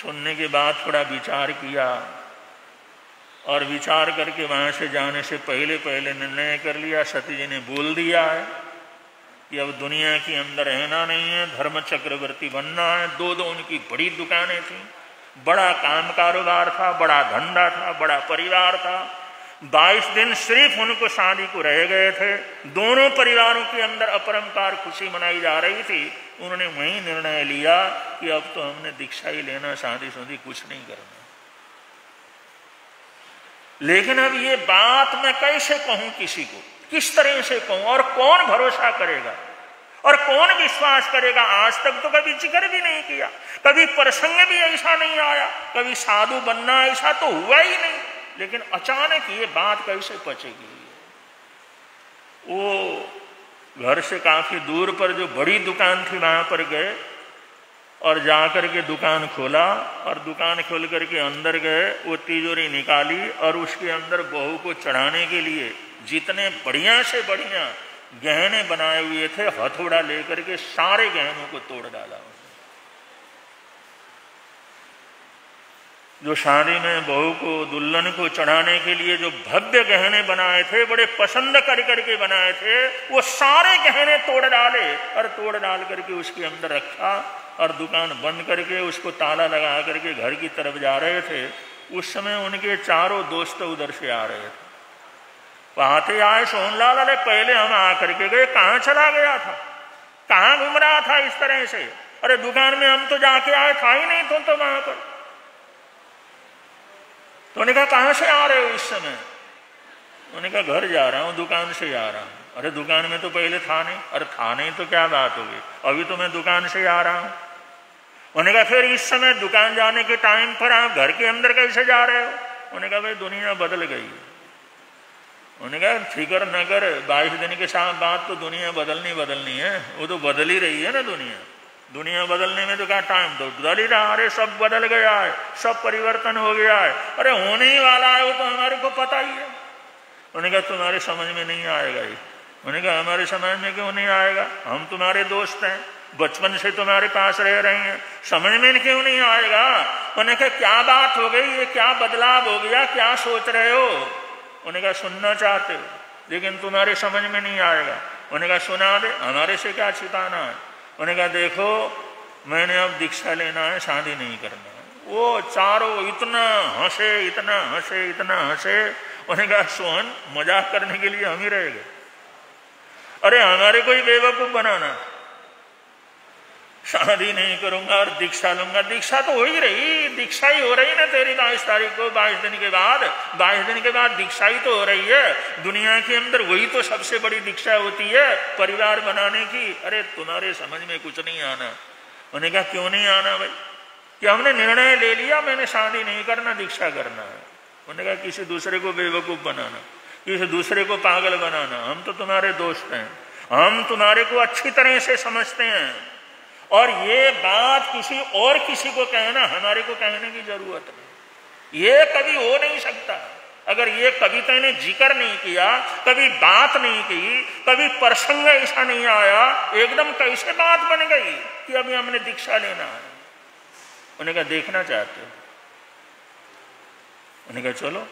Speaker 2: सुनने के बाद थोड़ा विचार किया, और विचार करके वहां से जाने से पहले पहले निर्णय कर लिया। सती जी ने बोल दिया है कि अब दुनिया के अंदर रहना नहीं है, धर्म चक्रवर्ती बनना है। 2 उनकी बड़ी दुकानें थी, बड़ा काम कारोबार था, बड़ा धंधा था, बड़ा परिवार था। 22 दिन सिर्फ उनको शादी को रह गए थे। दोनों परिवारों के अंदर अपरंपार खुशी मनाई जा रही थी। उन्होंने वही निर्णय लिया कि अब तो हमने दीक्षा ही लेना, शादी शुदी कुछ नहीं करना। लेकिन अब ये बात मैं कैसे कहूं किसी को, किस तरह से कहूं, और कौन भरोसा करेगा और कौन विश्वास करेगा। आज तक तो कभी जिक्र भी नहीं किया, कभी प्रसंग भी ऐसा नहीं आया, कभी साधु बनना ऐसा तो हुआ ही नहीं। लेकिन अचानक ये बात कैसे पचेगी। वो घर से काफी दूर पर जो बड़ी दुकान थी वहां पर गए और जाकर के दुकान खोला, और दुकान खोल करके अंदर गए, वो तिजोरी निकाली और उसके अंदर बहू को चढ़ाने के लिए जितने बढ़िया से बढ़िया गहने बनाए हुए थे, हथौड़ा लेकर के सारे गहनों को तोड़ डाला। जो शादी में बहू को, दुल्हन को चढ़ाने के लिए जो भव्य गहने बनाए थे, बड़े पसंद कर करके बनाए थे, वो सारे गहने तोड़ डाले और तोड़ डाल करके उसके अंदर रखा और दुकान बंद करके उसको ताला लगा करके घर की तरफ जा रहे थे। उस समय उनके चारों दोस्त उधर से आ रहे थे। आते आए सोहनलाल, अरे पहले हम आकर के गए, कहाँ चला गया था, कहाँ घूम रहा था इस तरह से। अरे दुकान में हम तो जाके आए, था ही नहीं तो वहां पर। तो उन्होंने कहा कहाँ से आ रहे हो इस समय? उन्होंने कहा घर जा रहा हूँ, दुकान से आ रहा हूँ। अरे दुकान में तो पहले था नहीं। अरे था नहीं तो क्या बात होगी, अभी तो मैं दुकान से आ रहा हूँ। उन्होंने कहा फिर इस समय दुकान जाने के टाइम पर आप घर के अंदर कैसे जा रहे हो? उन्होंने कहा भाई दुनिया बदल गई। उन्होंने कहा फिक्र न कर, 22 दिन के साथ बाद तो दुनिया बदलनी है, वो तो बदल ही रही है ना। दुनिया बदलने में तो क्या टाइम तो बदल ही रहा। अरे सब बदल गया है, सब परिवर्तन हो गया है। अरे होने ही वाला है, वो तो हमारे को पता ही है। उन्होंने कहा तुम्हारे समझ में नहीं आएगा ये। उन्होंने कहा हमारे समझ में क्यों नहीं आएगा, हम तुम्हारे दोस्त हैं, बचपन से तुम्हारे पास रह रहे हैं, समझ में क्यों नहीं आएगा? उन्होंने कहा क्या बात हो गई, ये क्या बदलाव हो गया, क्या सोच रहे हो? उन्होंने कहा सुनना चाहते हो लेकिन तुम्हारे समझ में नहीं आएगा। उन्होंने कहा सुना दे, हमारे से क्या छिपाना है। उन्होंने कहा देखो मैंने अब दीक्षा लेना है, शादी नहीं करना है। वो चारों इतना हंसे, इतना हंसे, इतना हंसे। उन्होंने कहा सोहन मजाक करने के लिए हम ही रह गए, अरे हमारे कोई बेवकूफ बनाना, शादी नहीं करूंगा और दीक्षा लूंगा। दीक्षा तो हो ही रही, दीक्षा ही हो रही ना तेरी 22 तारीख को, 22 दिन के बाद, 22 दिन के बाद दीक्षा ही तो हो रही है। दुनिया के अंदर वही तो सबसे बड़ी दीक्षा होती है, परिवार बनाने की। अरे तुम्हारे समझ में कुछ नहीं आना। उन्होंने कहा क्यों नहीं आना भाई? कि हमने निर्णय ले लिया, मैंने शादी नहीं करना, दीक्षा करना है। उन्होंने कहा किसी दूसरे को बेवकूफ बनाना, किसी दूसरे को पागल बनाना, हम तो तुम्हारे दोस्त हैं, हम तुम्हारे को अच्छी तरह से समझते हैं। और ये बात किसी को कहना, हमारे को कहने की जरूरत नहीं। ये कभी हो नहीं सकता। अगर ये कभी तूने जिक्र नहीं किया, कभी बात नहीं की, कभी प्रसंग ऐसा नहीं आया, एकदम कैसे बात बन गई कि अभी हमने दीक्षा लेना है? उन्होंने कहा देखना चाहते हो? उन्होंने कहा चलो।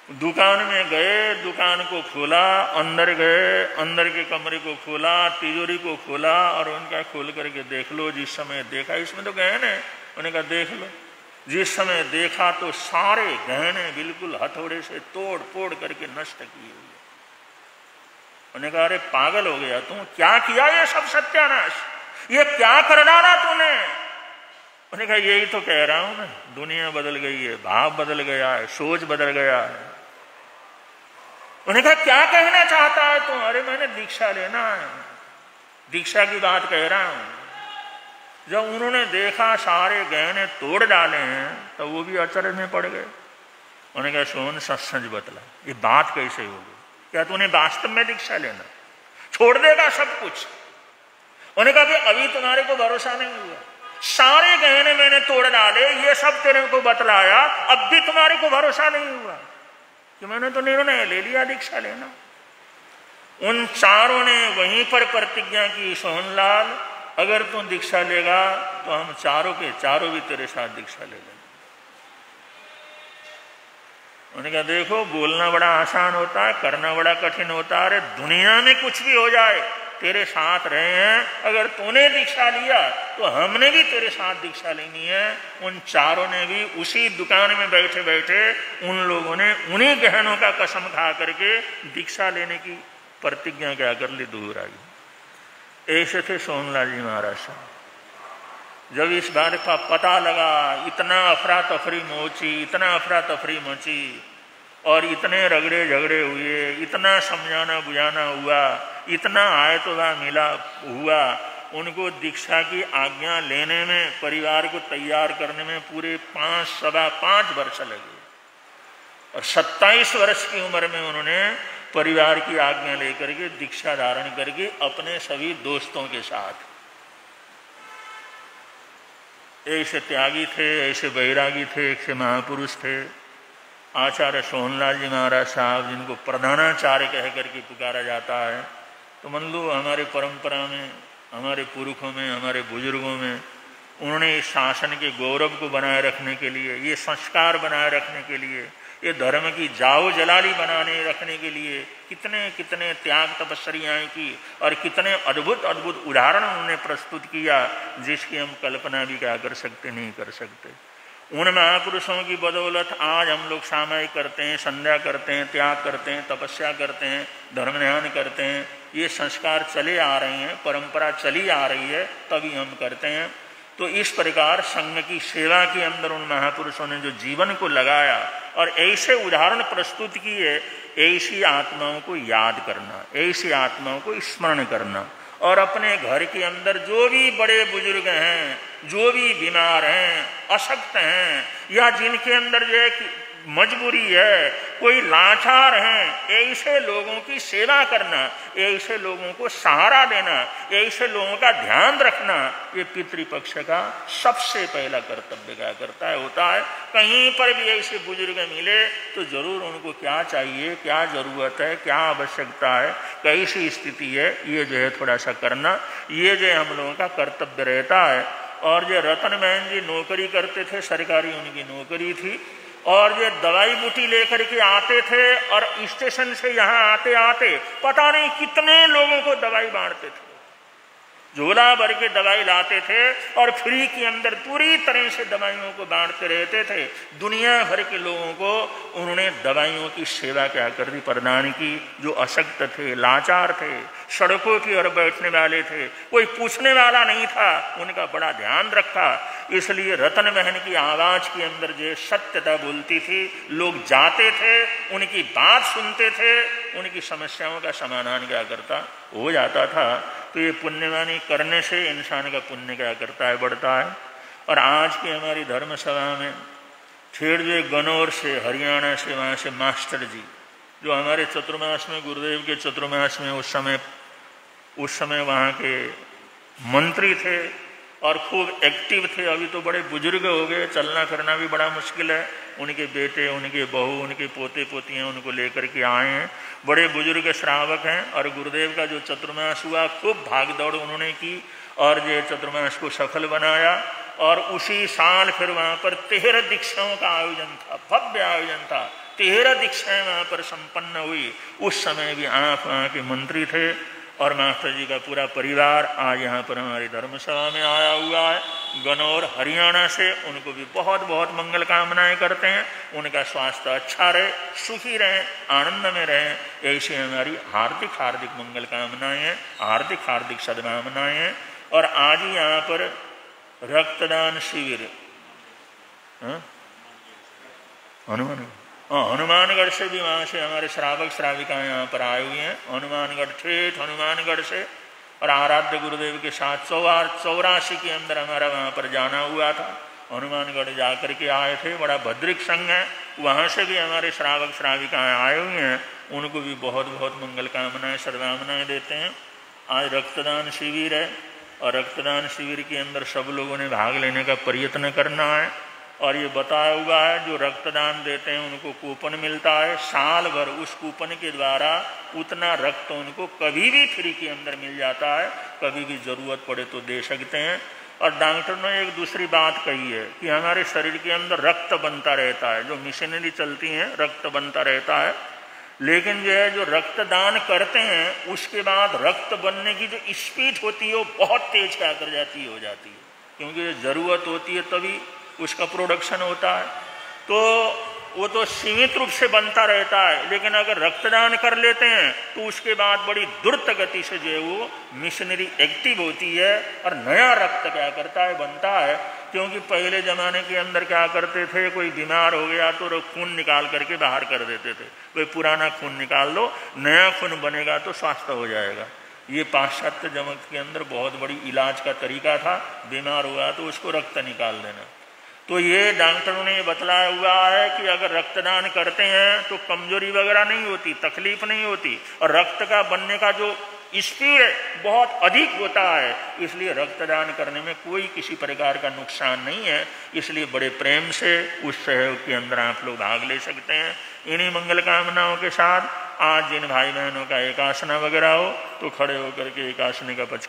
Speaker 2: दुकान में गए, दुकान को खोला, अंदर गए, अंदर के कमरे को खोला, तिजोरी को खोला और उनका खोल करके देख लो। जिस समय देखा इसमें तो गहने, उन्होंने कहा देख लो। जिस समय देखा तो सारे गहने बिल्कुल हथौड़े से तोड़ फोड़ करके नष्ट किए हुए। उन्होंने कहा अरे पागल हो गया तुम, क्या किया ये सब सत्यानाश, ये क्या कर डाला तूने? उन्होंने कहा यही तो कह रहा हूं ना, दुनिया बदल गई है, भाव बदल गया है, सोच बदल गया है। उन्होंने कहा क्या कहना चाहता है तू? अरे मैंने दीक्षा लेना है, दीक्षा की बात कह रहा हूं। जब उन्होंने देखा सारे गहने तोड़ डाले हैं तो वो भी अचरज में पड़ गए। उन्होंने कहा सोहन सच बतला, ये बात कैसे होगी? क्या तूने वास्तव में दीक्षा लेना छोड़ देगा सब कुछ? उन्होंने कहा अभी तुम्हारे को भरोसा नहीं हुआ, सारे गहने मैंने तोड़ डाले, ये सब तेरे को बतलाया, अब भी तुम्हारे को भरोसा नहीं हुआ कि मैंने तो निर्णय ले लिया दीक्षा लेना। उन चारों ने वहीं पर प्रतिज्ञा की, सोहनलाल अगर तू दीक्षा लेगा तो हम चारों के चारों भी तेरे साथ दीक्षा ले लेंगे। उन्होंने कहा देखो बोलना बड़ा आसान होता है, करना बड़ा कठिन होता है। अरे दुनिया में कुछ भी हो जाए, तेरे साथ रहे हैं, अगर तूने दीक्षा लिया तो हमने भी तेरे साथ दीक्षा लेनी है। उन चारों ने भी उसी दुकान में बैठे बैठे उन लोगों ने उन्हीं गहनों का कसम खा करके दीक्षा लेने की प्रतिज्ञा क्या कर ली, दूर आई। ऐसे थे सोहनलाल जी महाराज साहब। जब इस बात का पता लगा, इतना अफरा तफरी मची, इतना अफरा तफरी मची और इतने रगड़े झगड़े हुए, इतना समझाना बुझाना हुआ, इतना आयतोला मिला हुआ। उनको दीक्षा की आज्ञा लेने में, परिवार को तैयार करने में पूरे 5 वर्ष लगे और 27 वर्ष की उम्र में उन्होंने परिवार की आज्ञा लेकर के दीक्षा धारण करके अपने सभी दोस्तों के साथ। ऐसे त्यागी थे, ऐसे बैरागी थे, ऐसे महापुरुष थे आचार्य सोहनलाल जी महाराज साहब, जिनको प्रधानाचार्य कह करके पुकारा जाता है। तो मान लो हमारे परंपरा में, हमारे पुरखों में, हमारे बुजुर्गों में उन्होंने इस शासन के गौरव को बनाए रखने के लिए, ये संस्कार बनाए रखने के लिए, ये धर्म की जाओ जलाली बनाने रखने के लिए कितने कितने त्याग तपस्याएं की और कितने अद्भुत अद्भुत उदाहरण उन्होंने प्रस्तुत किया, जिसकी हम कल्पना भी क्या कर सकते, नहीं कर सकते। उन महापुरुषों की बदौलत आज हम लोग सामायिक करते हैं, संध्या करते हैं, त्याग करते हैं, तपस्या करते हैं, धर्म ध्यान करते हैं। ये संस्कार चले आ रहे हैं, परंपरा चली आ रही है, तभी हम करते हैं। तो इस प्रकार संघ की सेवा के अंदर उन महापुरुषों ने जो जीवन को लगाया और ऐसे उदाहरण प्रस्तुत किए, ऐसी आत्माओं को याद करना, ऐसी आत्माओं को स्मरण करना, और अपने घर के अंदर जो भी बड़े बुजुर्ग हैं, जो भी बीमार हैं, अशक्त हैं, या जिनके अंदर जो मजबूरी है, कोई लाचार हैं, ऐसे लोगों की सेवा करना, ऐसे लोगों को सहारा देना, ऐसे लोगों का ध्यान रखना, ये पितृपक्ष का सबसे पहला कर्तव्य क्या करता है, होता है। कहीं पर भी ऐसे बुजुर्ग मिले तो जरूर उनको क्या चाहिए, क्या जरूरत है, क्या आवश्यकता है, कैसी स्थिति है, ये जो है थोड़ा सा करना, ये जो हम लोगों का कर्तव्य रहता है। और जो रतन बहन जी नौकरी करते थे, सरकारी उनकी नौकरी थी, और ये दवाई बूटी लेकर के आते थे और स्टेशन से यहाँ आते आते पता नहीं कितने लोगों को दवाई बांटते थे, झोला भर के दवाई लाते थे और फ्री के अंदर पूरी तरह से दवाइयों को बांटते रहते थे। दुनिया भर के लोगों को उन्होंने दवाइयों की सेवा क्या कर दी, प्रदान की। जो अशक्त थे, लाचार थे, सड़कों की ओर बैठने वाले थे, कोई पूछने वाला नहीं था, उनका बड़ा ध्यान रखा। इसलिए रतन बहन की आवाज के अंदर जो सत्यता बोलती थी, लोग जाते थे, उनकी बात सुनते थे, उनकी समस्याओं का समाधान क्या करता हो जाता था। तो ये पुण्यवानी करने से इंसान का पुण्य क्या करता है, बढ़ता है। और आज की हमारी धर्म सभा में फिर जो गनौर से, हरियाणा से, वहाँ से मास्टर जी, जो हमारे चतुर्मास में, गुरुदेव के चतुर्मास में उस समय वहाँ के मंत्री थे और खूब एक्टिव थे। अभी तो बड़े बुजुर्ग हो गए, चलना फिरना भी बड़ा मुश्किल है। उनके बेटे, उनके बहू, उनके पोते पोतियाँ उनको लेकर के आए हैं, बड़े बुजुर्ग श्रावक हैं। और गुरुदेव का जो चतुर्मास हुआ, खूब भाग दौड़ उन्होंने की और जो चतुर्मास को सफल बनाया। और उसी साल फिर वहाँ पर 13 दीक्षाओं का आयोजन था, भव्य आयोजन था, 13 दीक्षाएं वहाँ पर संपन्न हुई। उस समय भी आप वहाँ के मंत्री थे और मास्टर जी का पूरा परिवार आज यहाँ पर हमारी धर्मसभा में आया हुआ है। गनौर हरियाणा से, उनको भी बहुत बहुत मंगल कामनाएं करते हैं। उनका स्वास्थ्य अच्छा रहे, सुखी रहें, आनंद में रहें, ऐसी हमारी हार्दिक हार्दिक मंगल कामनाएं हैं, हार्दिक हार्दिक सद्भावनाएं हैं। और आज ही यहाँ पर रक्तदान शिविर हनुमानगढ़ से भी, वहाँ से हमारे श्रावक श्राविकाएं यहाँ पर आए हुए हैं, हनुमानगढ़, ठेठ हनुमानगढ़ से। और आराध्य गुरुदेव के साथ 84 के अंदर हमारा वहाँ पर जाना हुआ था, हनुमानगढ़ जाकर के आए थे। बड़ा भद्रिक संघ है, वहाँ से भी हमारे श्रावक श्राविकाएं आए हुए हैं, उनको भी बहुत बहुत मंगल कामनाएं सद्भावनाएं देते हैं। आज रक्तदान शिविर है और रक्तदान शिविर के अंदर सब लोगों ने भाग लेने का प्रयत्न करना है। और ये बताया हुआ है, जो रक्तदान देते हैं उनको कूपन मिलता है, साल भर उस कूपन के द्वारा उतना रक्त उनको कभी भी फ्री के अंदर मिल जाता है, कभी भी ज़रूरत पड़े तो दे सकते हैं। और डॉक्टर ने एक दूसरी बात कही है कि हमारे शरीर के अंदर रक्त बनता रहता है, जो मशीनरी चलती हैं रक्त बनता रहता है, लेकिन जो है जो रक्तदान करते हैं उसके बाद रक्त बनने की जो स्पीड होती है वो बहुत तेज क्या कर जाती हो जाती है, क्योंकि ज़रूरत होती है तभी उसका प्रोडक्शन होता है। तो वो तो सीमित रूप से बनता रहता है, लेकिन अगर रक्तदान कर लेते हैं तो उसके बाद बड़ी द्रुत गति से जो है वो मिशनरी एक्टिव होती है और नया रक्त क्या करता है, बनता है। क्योंकि पहले ज़माने के अंदर क्या करते थे, कोई बीमार हो गया तो खून निकाल करके बाहर कर देते थे, कोई पुराना खून निकाल दो, नया खून बनेगा तो स्वास्थ्य हो जाएगा। ये पाश्चात्य जगत के अंदर बहुत बड़ी इलाज का तरीका था, बीमार हुआ तो उसको रक्त निकाल देना। तो ये डॉक्टरों ने बतलाया हुआ है कि अगर रक्तदान करते हैं तो कमजोरी वगैरह नहीं होती, तकलीफ नहीं होती, और रक्त का बनने का जो स्पीड बहुत अधिक होता है, इसलिए रक्तदान करने में कोई किसी प्रकार का नुकसान नहीं है। इसलिए बड़े प्रेम से उस सहयोग के अंदर आप लोग भाग ले सकते हैं। इन्हीं मंगल कामनाओं के साथ आज जिन भाई बहनों का एकासना वगैरह हो तो खड़े होकर के एकासने का पक्ष